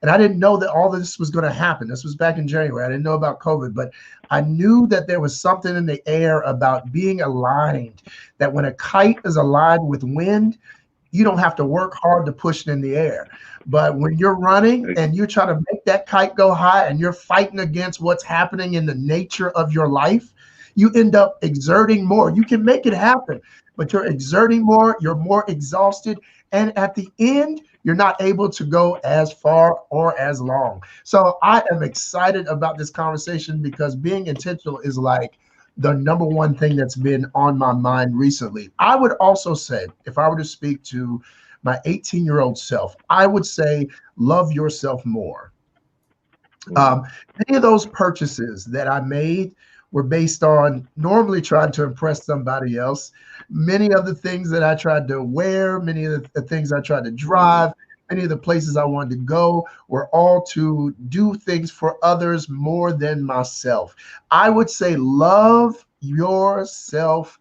And I didn't know that all this was going to happen. This was back in January. I didn't know about COVID, but I knew that there was something in the air about being aligned, that when a kite is aligned with wind, you don't have to work hard to push it in the air. But when you're running and you're trying to make that kite go high and you're fighting against what's happening in the nature of your life, you end up exerting more. You can make it happen, but you're exerting more, you're more exhausted, and at the end, you're not able to go as far or as long. So I am excited about this conversation, because being intentional is like the number one thing that's been on my mind recently. I would also say, if I were to speak to my 18-year-old self, I would say, love yourself more. Many of those purchases that I made were based on normally trying to impress somebody else. Many of the things that I tried to wear, many of the things I tried to drive, many of the places I wanted to go were all to do things for others more than myself. I would say love yourself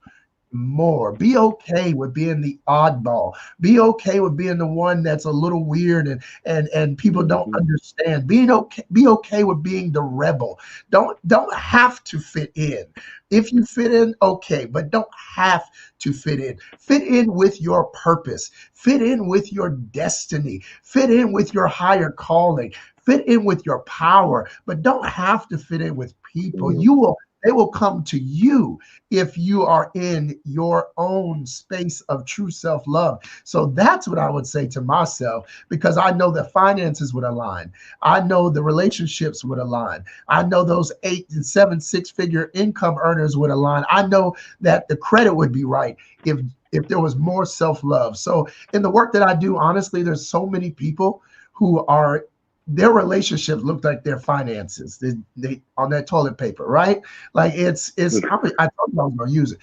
more. Be okay with being the oddball. Be okay with being the one that's a little weird and people don't understand. Be okay with being the rebel. Don't have to fit in. If you fit in, okay, but don't have to fit in. Fit in with your purpose. Fit in with your destiny. Fit in with your higher calling. Fit in with your power, but don't have to fit in with people. They will come to you if you are in your own space of true self-love. So that's what I would say to myself, because I know that finances would align. I know the relationships would align. I know those 8 and 7 6-figure income earners would align. I know that the credit would be right if there was more self-love. So in the work that I do, honestly, there's so many people who are, their relationships look like their finances. They on that toilet paper, right? Like it's how many, I told you I was gonna use it.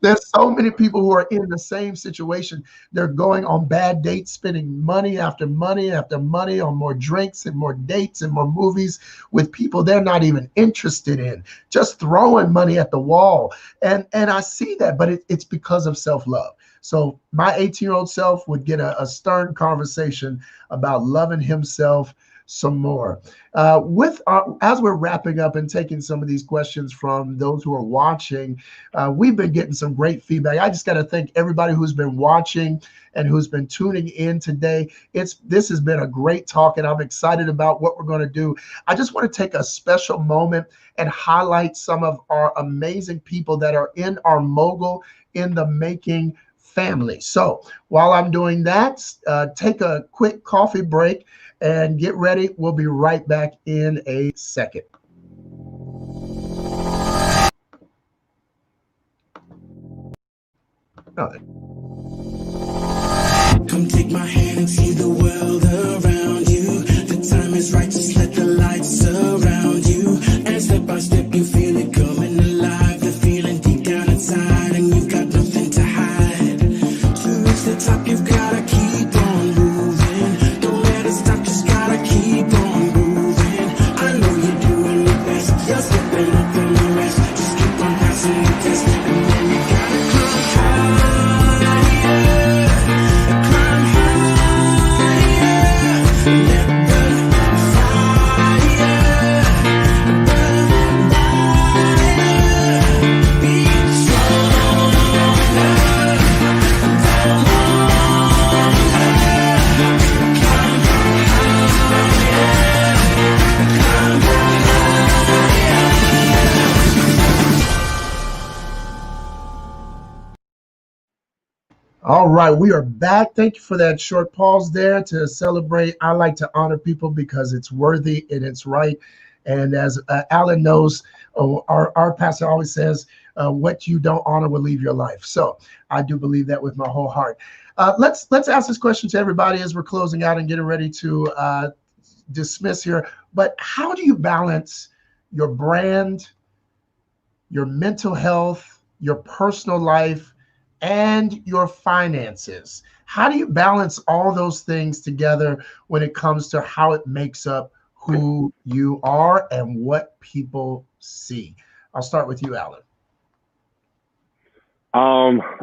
There's so many people who are in the same situation. They're going on bad dates, spending money after money after money on more drinks and more dates and more movies with people they're not even interested in, just throwing money at the wall. And I see that, but it's because of self-love. So my 18-year-old self would get a stern conversation about loving himself some more. As we're wrapping up and taking some of these questions from those who are watching, we've been getting some great feedback. I just got to thank everybody who's been watching and who's been tuning in today. This has been a great talk, and I'm excited about what we're going to do. I just want to take a special moment and highlight some of our amazing people that are in our Mogul in the Making family. So while I'm doing that, take a quick coffee break and get ready. We'll be right back in a second. Come take my hand and see the world around you. The time is right, just let the light surround you. And step by step you feel it coming alive. The feeling deep down inside, and you've got nothing to hide. To reach the top you've gotta keep on moving. Don't let it stop, just gotta keep on moving. I know you're doing your best, you're stepping up from the rest. Just keep on passing the test, and then you gotta come higher. All right, we are back. Thank you for that short pause there to celebrate. I like to honor people because it's worthy and it's right. And as Alan knows, our pastor always says, what you don't honor will leave your life. So I do believe that with my whole heart. Let's ask this question to everybody as we're closing out and getting ready to dismiss here. But how do you balance your brand, your mental health, your personal life, and your finances? How do you balance all those things together when it comes to how it makes up who you are and what people see? I'll start with you, Alan.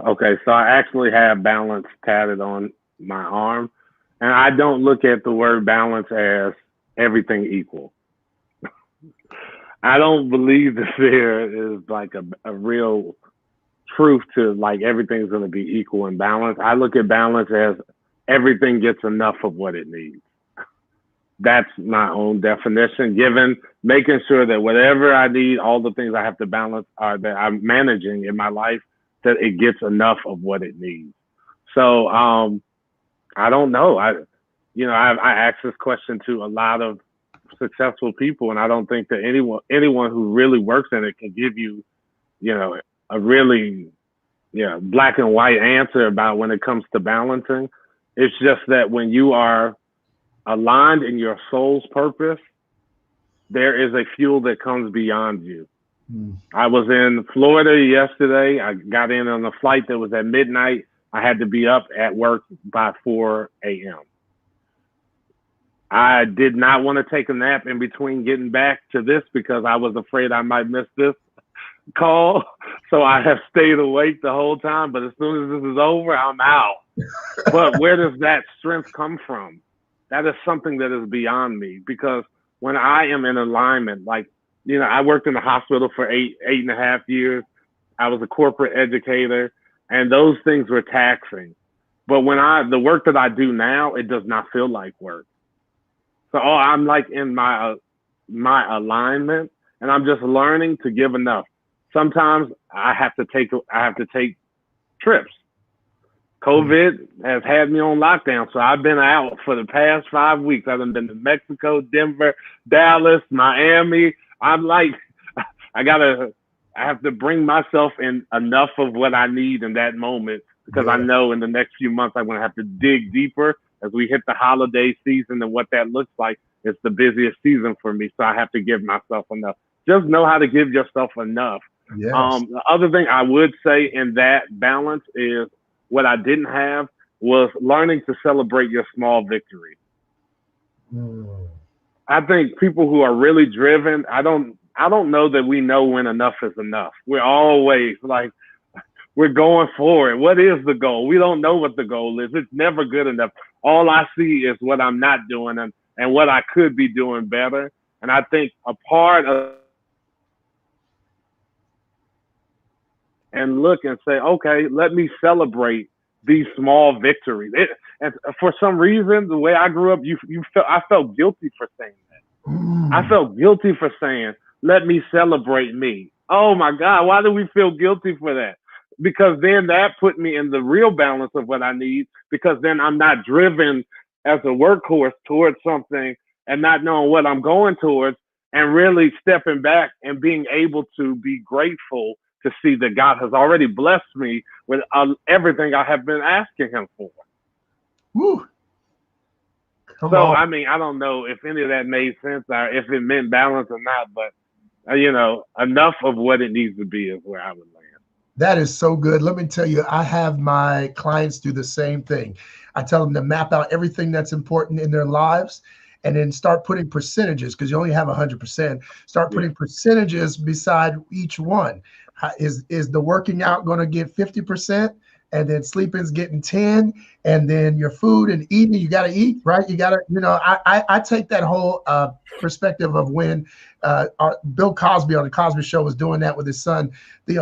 Okay, so I actually have balance tatted on my arm, and I don't look at the word balance as everything equal. I don't believe that there is like a real truth to like everything's going to be equal and balanced. I look at balance as everything gets enough of what it needs. That's my own definition, given making sure that whatever I need, all the things I have to balance are that I'm managing in my life, that it gets enough of what it needs. So I don't know. I ask this question to a lot of successful people, and I don't think that anyone who really works in it can give you, a really, black and white answer about when it comes to balancing. It's just that when you are aligned in your soul's purpose, there is a fuel that comes beyond you. I was in Florida yesterday. I got in on a flight that was at midnight. I had to be up at work by 4 a.m. I did not want to take a nap in between getting back to this because I was afraid I might miss this call. So I have stayed awake the whole time. But as soon as this is over, I'm out. But where does that strength come from? That is something that is beyond me, because when I am in alignment, like, I worked in the hospital for eight and a half years. I was a corporate educator, and those things were taxing. But when the work that I do now, it does not feel like work. So I'm like in my alignment, and I'm just learning to give enough. Sometimes I have to take trips. COVID has had me on lockdown, so I've been out for the past 5 weeks. I've been to Mexico, Denver, Dallas, Miami. I'm like, I have to bring myself in enough of what I need in that moment, because I know in the next few months I'm going to have to dig deeper as we hit the holiday season, and what that looks like. It's the busiest season for me, so I have to give myself enough. Just know how to give yourself enough. Yes. The other thing I would say in that balance is, what I didn't have was learning to celebrate your small victories. I think people who are really driven, I don't know that we know when enough is enough. We're always like, we're going for it. What is the goal? We don't know what the goal is. It's never good enough. All I see is what I'm not doing and what I could be doing better. And I think a part of and look and say, okay, let me celebrate these small victories. And for some reason, the way I grew up, I felt guilty for saying that. I felt guilty for saying, let me celebrate me. Oh my God, why do we feel guilty for that? Because then that put me in the real balance of what I need, because then I'm not driven as a workhorse towards something and not knowing what I'm going towards, and really stepping back and being able to be grateful to see that God has already blessed me with everything I have been asking him for. Woo. I mean, I don't know if any of that made sense or if it meant balance or not, but enough of what it needs to be is where I would land. That is so good. Let me tell you, I have my clients do the same thing. I tell them to map out everything that's important in their lives, and then start putting percentages, because you only have 100%. Start putting percentages beside each one. Is the working out going to get 50%? And then sleeping's getting 10, and then your food and eating, you got to eat, right? You got to, I take that whole perspective of when Bill Cosby on the Cosby Show was doing that with his son. He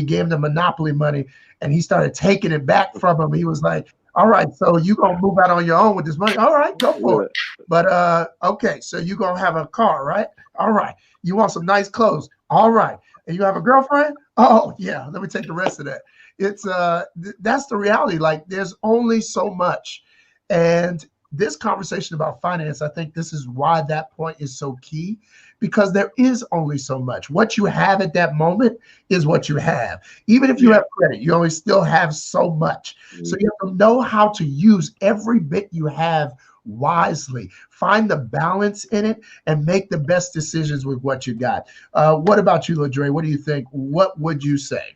gave him the Monopoly money, and he started taking it back from him. He was like, all right, so you're going to move out on your own with this money. All right, go for it. But okay, so you're going to have a car, right? All right. You want some nice clothes. All right. And you have a girlfriend? Oh, yeah, let me take the rest of that. It's that's the reality. Like there's only so much. And this conversation about finance, I think this is why that point is so key, because there is only so much. What you have at that moment is what you have. Even if you have credit, you only still have so much. So you have to know how to use every bit you have wisely, find the balance in it, and make the best decisions with what you got. What about you, LaDre? What do you think? What would you say?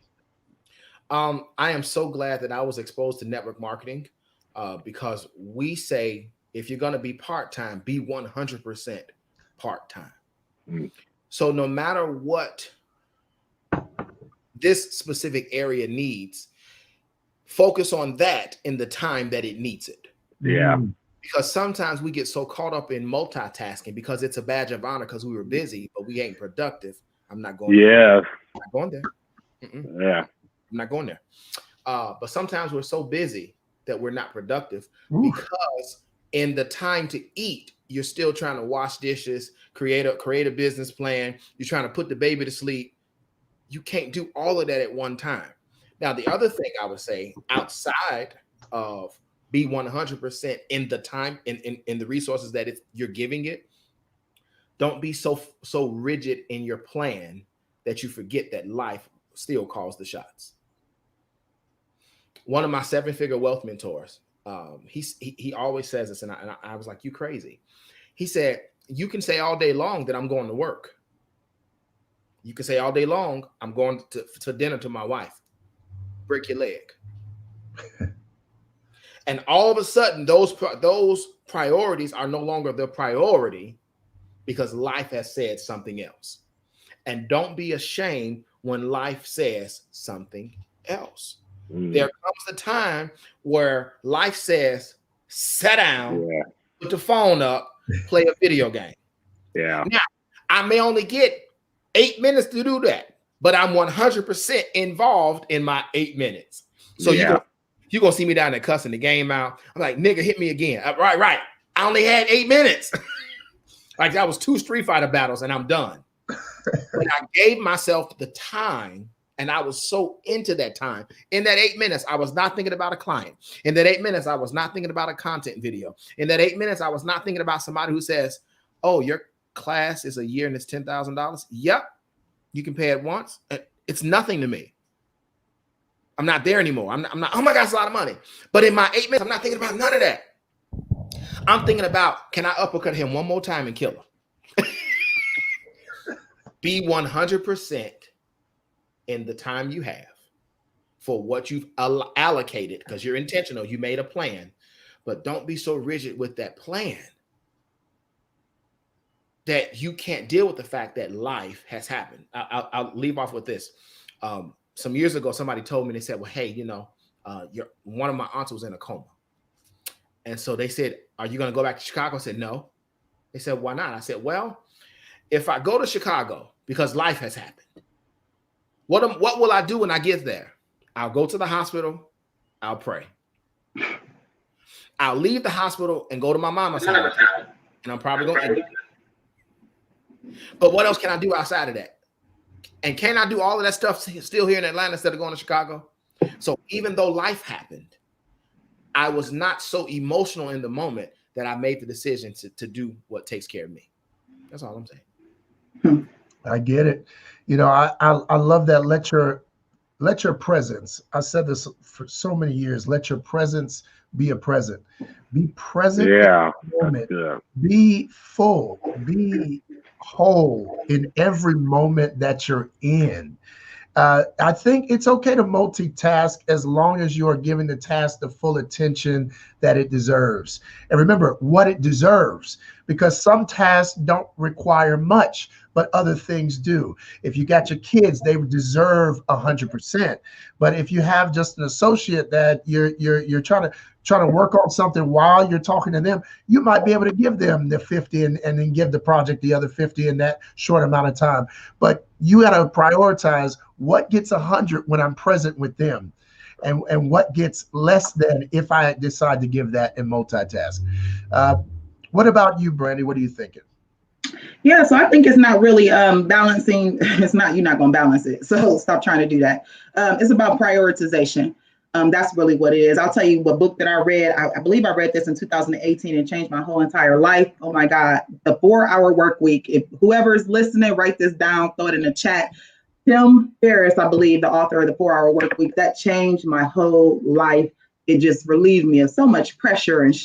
I am so glad that I was exposed to network marketing because we say if you're going to be part-time, be 100% part-time. So no matter what this specific area needs, focus on that in the time that it needs it. Yeah. Because sometimes we get so caught up in multitasking because it's a badge of honor because we were busy, but we ain't productive. I'm not going there. I'm not going there. Yeah. I'm not going there. But sometimes we're so busy that we're not productive because in the time to eat, you're still trying to wash dishes, create a business plan. You're trying to put the baby to sleep. You can't do all of that at one time. Now, the other thing I would say outside of be 100% in the time, in the resources that you're giving it, don't be so rigid in your plan that you forget that life still calls the shots. One of my 7-figure wealth mentors, he always says this, and I was like, you crazy. He said, you can say all day long that I'm going to work. You can say all day long, I'm going to dinner to my wife. Break your leg. And all of a sudden, those priorities are no longer the priority because life has said something else. And don't be ashamed when life says something else. There comes a time where life says, sit down, put the phone up, play a video game. Yeah. Now, I may only get 8 minutes to do that, but I'm 100% involved in my 8 minutes. So you're going to see me down there cussing the game out. I'm like, nigga, hit me again. Right. I only had 8 minutes. Like that was 2 Street Fighter battles and I'm done. But I gave myself the time and I was so into that time. In that 8 minutes, I was not thinking about a client. In that 8 minutes, I was not thinking about a content video. In that 8 minutes, I was not thinking about somebody who says, oh, your class is a year and it's $10,000. Yep. You can pay it once. It's nothing to me. I'm not there anymore. I'm not, oh my God, it's a lot of money. But in my 8 minutes, I'm not thinking about none of that. I'm thinking about, can I uppercut him one more time and kill him? Be 100% in the time you have for what you've allocated because you're intentional. You made a plan, but don't be so rigid with that plan that you can't deal with the fact that life has happened. I'll leave off with this. Some years ago, somebody told me, they said, well, hey, one of my aunts was in a coma. And so they said, are you going to go back to Chicago? I said, no. They said, why not? I said, well, if I go to Chicago because life has happened, what will I do when I get there? I'll go to the hospital. I'll pray. I'll leave the hospital and go to my mama's house. And I'm probably going to end it. But what else can I do outside of that? And can I do all of that stuff still here in Atlanta instead of going to Chicago? So even though life happened, I was not so emotional in the moment that I made the decision to do what takes care of me. That's all I'm saying. I get it. I love that. Let your presence. I said this for so many years. Let your presence be a present. Be present in the moment. Be full. Be whole in every moment that you're in. I think it's okay to multitask as long as you are giving the task the full attention that it deserves. And remember what it deserves, because some tasks don't require much, but other things do. If you got your kids, they deserve 100%. But if you have just an associate that you're trying to work on something while you're talking to them, you might be able to give them the 50 and then give the project the other 50 in that short amount of time. But you got to prioritize what gets 100 when I'm present with them, and what gets less than if I decide to give that and multitask. What about you, Brandy? What are you thinking? Yeah, so I think it's not really balancing. It's not, you're not going to balance it. So stop trying to do that. It's about prioritization. That's really what it is. I'll tell you what book that I read. I believe I read this in 2018 and changed my whole entire life. Oh my God, The 4 Hour Work Week. If whoever's listening, write this down, throw it in the chat. Tim Ferriss, I believe, the author of The 4 Hour Work Week, that changed my whole life. It just relieved me of so much pressure and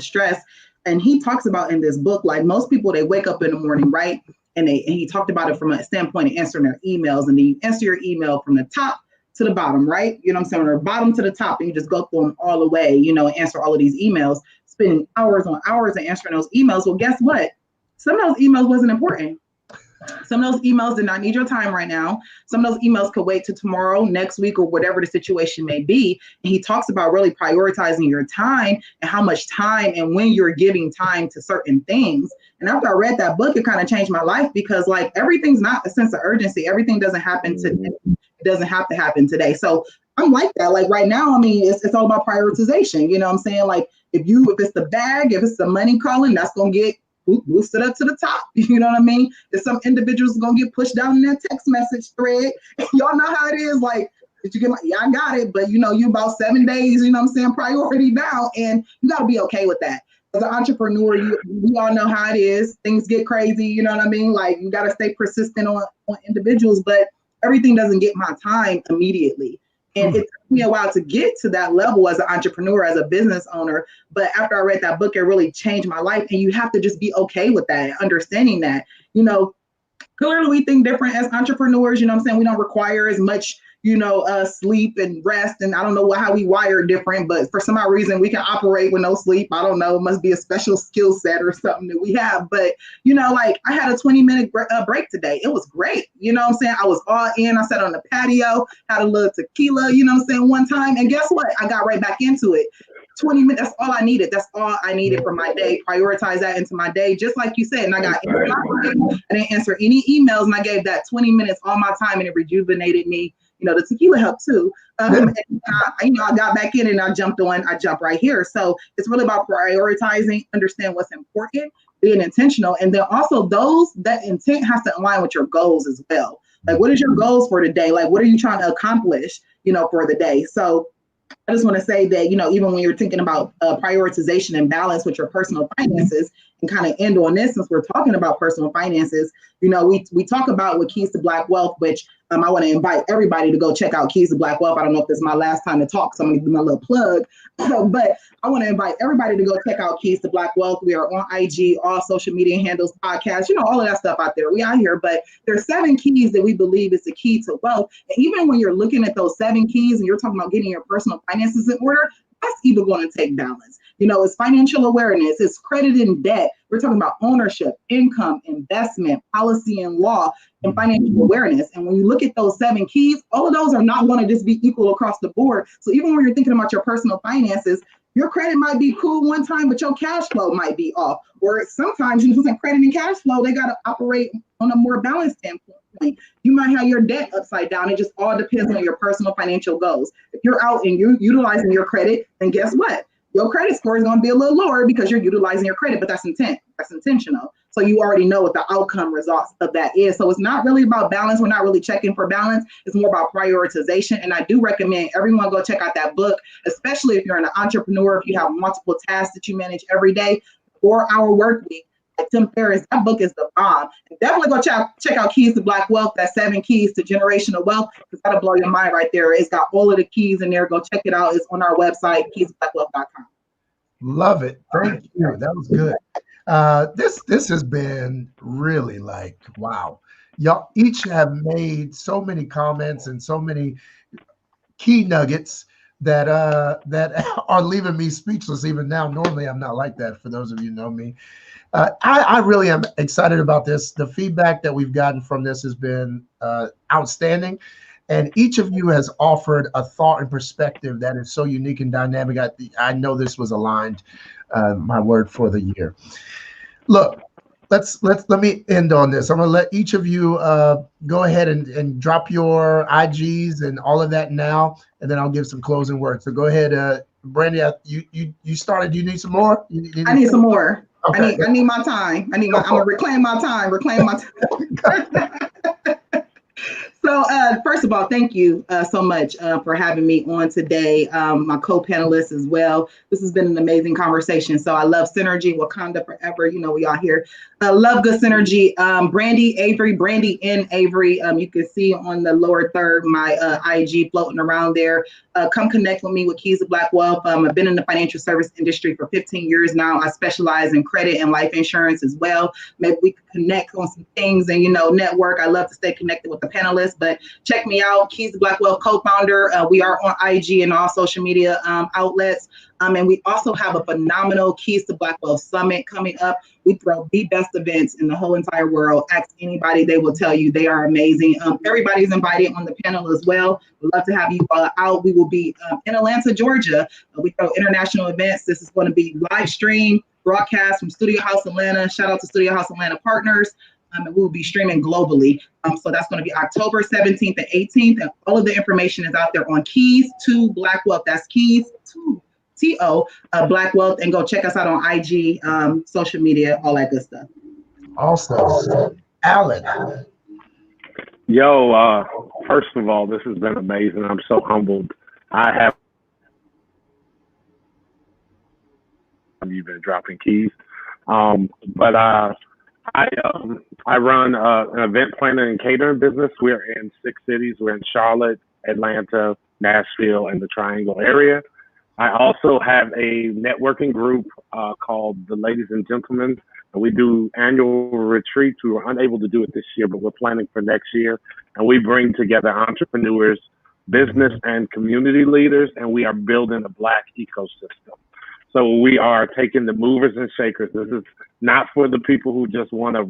stress. And he talks about in this book, like most people, they wake up in the morning, right? And he talked about it from a standpoint of answering their emails. And then you answer your email from the top to the bottom, right? You know what I'm saying? Or bottom to the top, and you just go through them all the way, you know, and answer all of these emails, spending hours on hours and answering those emails. Well, guess what? Some of those emails wasn't important. Some of those emails did not need your time right now. Some of those emails could wait to tomorrow, next week, or whatever the situation may be. And he talks about really prioritizing your time and how much time and when you're giving time to certain things. And after I read that book, it kind of changed my life, because like everything's not a sense of urgency. Everything doesn't happen today. It doesn't have to happen today. So I'm like that. Like right now, I mean, it's all about prioritization. You know what I'm saying? Like if it's the bag, if it's the money calling, that's going to get boosted up to the top. You know what I mean? If some individuals gonna get pushed down in that text message thread, y'all know how it is. Like, did you get my, yeah, I got it, but you know, you about 7 days, you know what I'm saying, priority now, and you gotta be okay with that. As an entrepreneur, we all know how it is. Things get crazy, you know what I mean? Like you gotta stay persistent on individuals, but everything doesn't get my time immediately. And it took me a while to get to that level as an entrepreneur, as a business owner. But after I read that book, it really changed my life. And you have to just be okay with that, understanding that, you know, clearly we think different as entrepreneurs. You know what I'm saying? We don't require as much, you know, sleep and rest. And I don't know how we wire different, but for some odd reason we can operate with no sleep. I don't know. It must be a special skill set or something that we have. But, you know, like I had a 20-minute break today. It was great. You know what I'm saying? I was all in. I sat on the patio, had a little tequila, you know what I'm saying, one time. And guess what? I got right back into it. 20 minutes, that's all I needed. That's all I needed for my day. Prioritize that into my day, just like you said. And I got I didn't answer any emails, and I gave that 20 minutes all my time, and it rejuvenated me. You know, the tequila helped too. And I got back in and I jumped right here. So it's really about prioritizing, understand what's important, being intentional. And then also that intent has to align with your goals as well. Like, what is your goals for the day? Like, what are you trying to accomplish, you know, for the day? So I just want to say that, you know, even when you're thinking about prioritization and balance with your personal finances, and kind of end on this, since we're talking about personal finances, you know, we talk about with Keys to Black Wealth, which I want to invite everybody to go check out Keys to Black Wealth. I don't know if this is my last time to talk, so I'm going to do my little plug, but I want to invite everybody to go check out Keys to Black Wealth. We are on IG, all social media handles, podcasts, you know, all of that stuff out there. We out here, but there's 7 keys that we believe is the key to wealth. And even when you're looking at those 7 keys and you're talking about getting your personal finances in order, that's even going to take balance. You know, it's financial awareness, it's credit and debt. We're talking about ownership, income, investment, policy and law, and financial awareness. And when you look at those 7 keys, all of those are not going to just be equal across the board. So even when you're thinking about your personal finances, your credit might be cool one time, but your cash flow might be off. Or sometimes using credit and cash flow, they got to operate on a more balanced standpoint. You might have your debt upside down. It just all depends on your personal financial goals. If you're out and you're utilizing your credit, then guess what? Your credit score is going to be a little lower because you're utilizing your credit, but that's intent. That's intentional. So you already know what the outcome results of that is. So it's not really about balance. We're not really checking for balance. It's more about prioritization. And I do recommend everyone go check out that book, especially if you're an entrepreneur, if you have multiple tasks that you manage every day. 4-Hour Work Week. Tim Ferriss, that book is the bomb. And definitely go check out Keys to Black Wealth. That's 7 keys to generational wealth, because that'll blow your mind right there. It's got all of the keys in there. Go check it out. It's on our website, keysblackwealth.com. Love it. Thank you. That was good. This has been really like, wow. Y'all each have made so many comments and so many key nuggets that are leaving me speechless even now. Normally I'm not like that, for those of you who know me. I really am excited about this. The feedback that we've gotten from this has been outstanding. And each of you has offered a thought and perspective that is so unique and dynamic. I know this was aligned, my word for the year. Look, let me end on this. I'm going to let each of you go ahead and drop your IGs and all of that now, and then I'll give some closing words. So go ahead, Brandy. You started. You need some more? I need some more. Okay. I need my time. I'm gonna reclaim my time. So, first of all, thank you so much for having me on today. My co-panelists as well. This has been an amazing conversation. So I love synergy, Wakanda forever. You know, we all here. Love good synergy. Brandy N Avery. You can see on the lower third my IG floating around there. Come connect with me with Keys to Black Wealth. I've been in the financial service industry for 15 years now. I specialize in credit and life insurance as well. Maybe we could connect on some things and, network. I love to stay connected with the panelists. But check me out, Keys to Black Wealth co-founder. We are on IG and all social media outlets. And we also have a phenomenal Keys to Black Wealth Summit coming up. We throw the best events in the whole entire world. Ask anybody, they will tell you they are amazing. Everybody's invited on the panel as well. We'd love to have you out. We will be in Atlanta, Georgia. We throw international events. This is going to be live stream broadcast from Studio House Atlanta. Shout out to Studio House Atlanta partners. And we will be streaming globally. So that's going to be October 17th and 18th. And all of the information is out there on Keys to Black Wealth. That's Keys to T-O Black Wealth. And go check us out on IG, social media, all that good stuff. Awesome. Alan. Yo, first of all, this has been amazing. I'm so humbled. You've been dropping keys. But I run an event planning and catering business. We're in 6 cities. We're in Charlotte, Atlanta, Nashville, and the Triangle area. I also have a networking group called the Ladies and Gentlemen. And we do annual retreats. We were unable to do it this year, but we're planning for next year. And we bring together entrepreneurs, business and community leaders, and we are building a Black ecosystem. So we are taking the movers and shakers. This is not for the people who just want to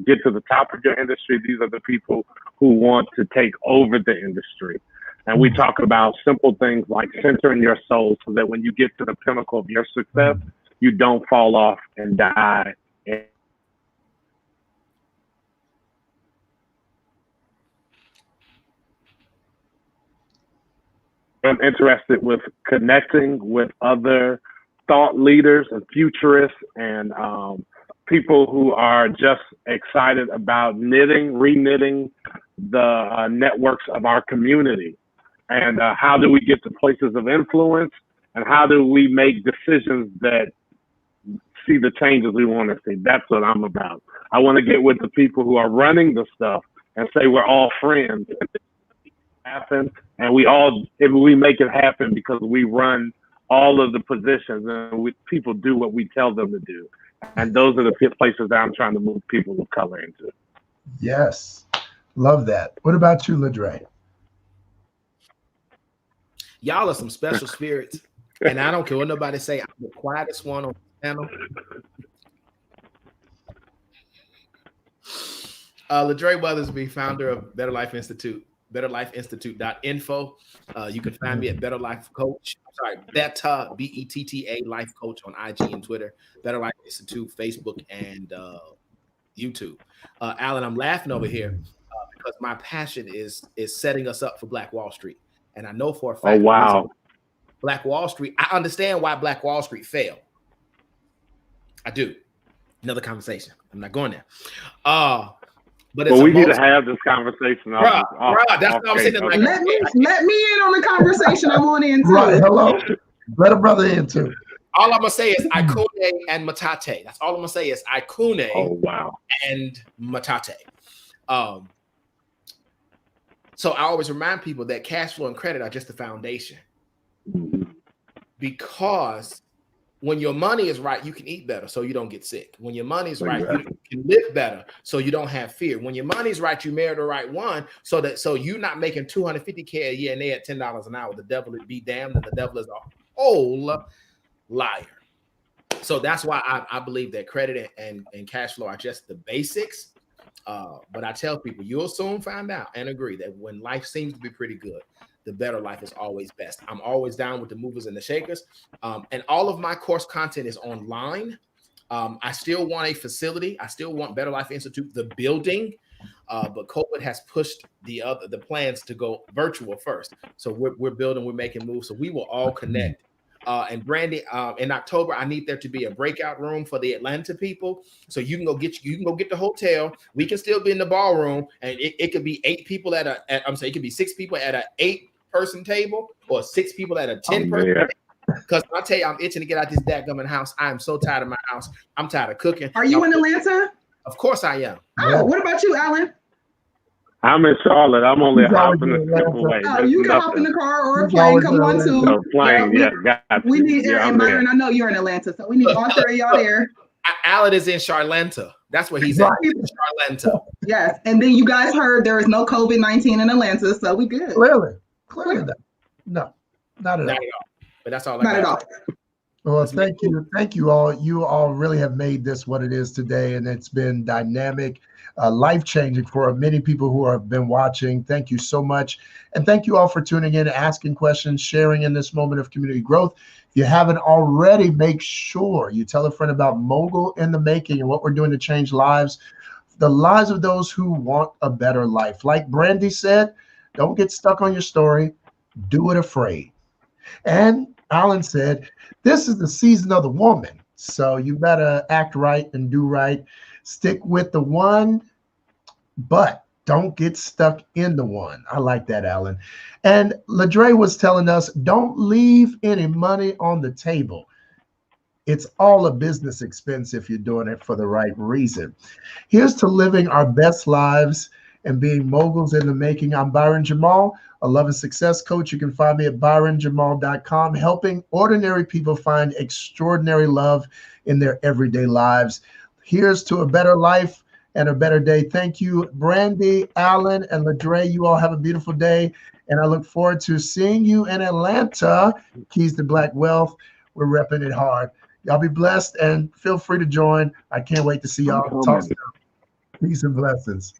get to the top of your industry. These are the people who want to take over the industry. And we talk about simple things like centering your soul so that when you get to the pinnacle of your success, you don't fall off and die. I'm interested with connecting with other thought leaders and futurists and people who are just excited about reknitting the networks of our community. And how do we get to places of influence? And how do we make decisions that see the changes we want to see? That's what I'm about. I want to get with the people who are running the stuff and say we're all friends. Happen, and we make it happen because we run all of the positions and people do what we tell them to do. And those are the places that I'm trying to move people of color into. Yes. Love that. What about you, Ladre? Y'all are some special spirits. And I don't care what nobody say. I'm the quietest one on the panel. Ladre Weathersby, founder of Better Life Institute. BetterLifeInstitute.info. You can find me at Better Life Coach. Betta, BETTA Life Coach on IG and Twitter. Better Life Institute, Facebook, and YouTube. Alan, I'm laughing over here because my passion is setting us up for Black Wall Street. And I know for a fact, Black Wall Street, I understand why Black Wall Street failed. I do. Another conversation. I'm not going there. But we need to have this conversation. That's what I'm saying. Like, let me in on the conversation. I'm on in too. Right, hello. Let a brother in too. All I'm gonna say is Ikune and Matate. That's all I'm gonna say is Ikune and Matate. So I always remind people that cash flow and credit are just the foundation. Because when your money is right, you can eat better so you don't get sick. When your money is right, you can live better so you don't have fear. When your money is right, you marry the right one so you're not making $250K a year and they at $10 an hour. The devil would be damned and the devil is a whole liar. So that's why I believe that credit and cash flow are just the basics. But I tell people, you'll soon find out and agree that when life seems to be pretty good, the better life is always best. I'm always down with the movers and the shakers. And all of my course content is online. I still want a facility. I still want Better Life Institute, the building. But COVID has pushed the plans to go virtual first. So we're building, we're making moves. So we will all connect And Brandy, in October, I need there to be a breakout room for the Atlanta people. So you can go get the hotel. We can still be in the ballroom, and it could be 8 people it could be 6 people at a 8-person table, or 6 people at a 10-person table. Because I tell you, I'm itching to get out this dadgummit house. I am so tired of my house. I'm tired of cooking. Are you in Atlanta? Of course I am. Oh, what about you, Alan? I'm in Charlotte. I'm only hopping a skip away. You can hop in the car or a plane. Come on, too. No, plane, We need, and Byron, I know you're in Atlanta, so we need all 3 of y'all there. Alan is in Charlanta. That's where he's at. Charlanta. Yes, and then you guys heard there is no COVID-19 in Atlanta, so we good. Clearly. No, not at all. But that's all. Not at all. Well, thank you all. You all really have made this what it is today, and it's been dynamic, life-changing for many people who have been watching. Thank you so much, and thank you all for tuning in, asking questions, sharing in this moment of community growth. If you haven't already, make sure you tell a friend about Mogul in the Making and what we're doing to change lives, the lives of those who want a better life. Like Brandy said, don't get stuck on your story. Do it afraid. And Alan said, this is the season of the woman. So you better act right and do right. Stick with the one, but don't get stuck in the one. I like that, Alan. And Ladre was telling us, don't leave any money on the table. It's all a business expense if you're doing it for the right reason. Here's to living our best lives and being moguls in the making. I'm Byron Jamal, a love and success coach. You can find me at byronjamal.com, helping ordinary people find extraordinary love in their everyday lives. Here's to a better life and a better day. Thank you, Brandy, Alan, and Ladre. You all have a beautiful day, and I look forward to seeing you in Atlanta. Keys to Black Wealth. We're repping it hard. Y'all be blessed, and feel free to join. I can't wait to see y'all. Talk soon. Peace and blessings.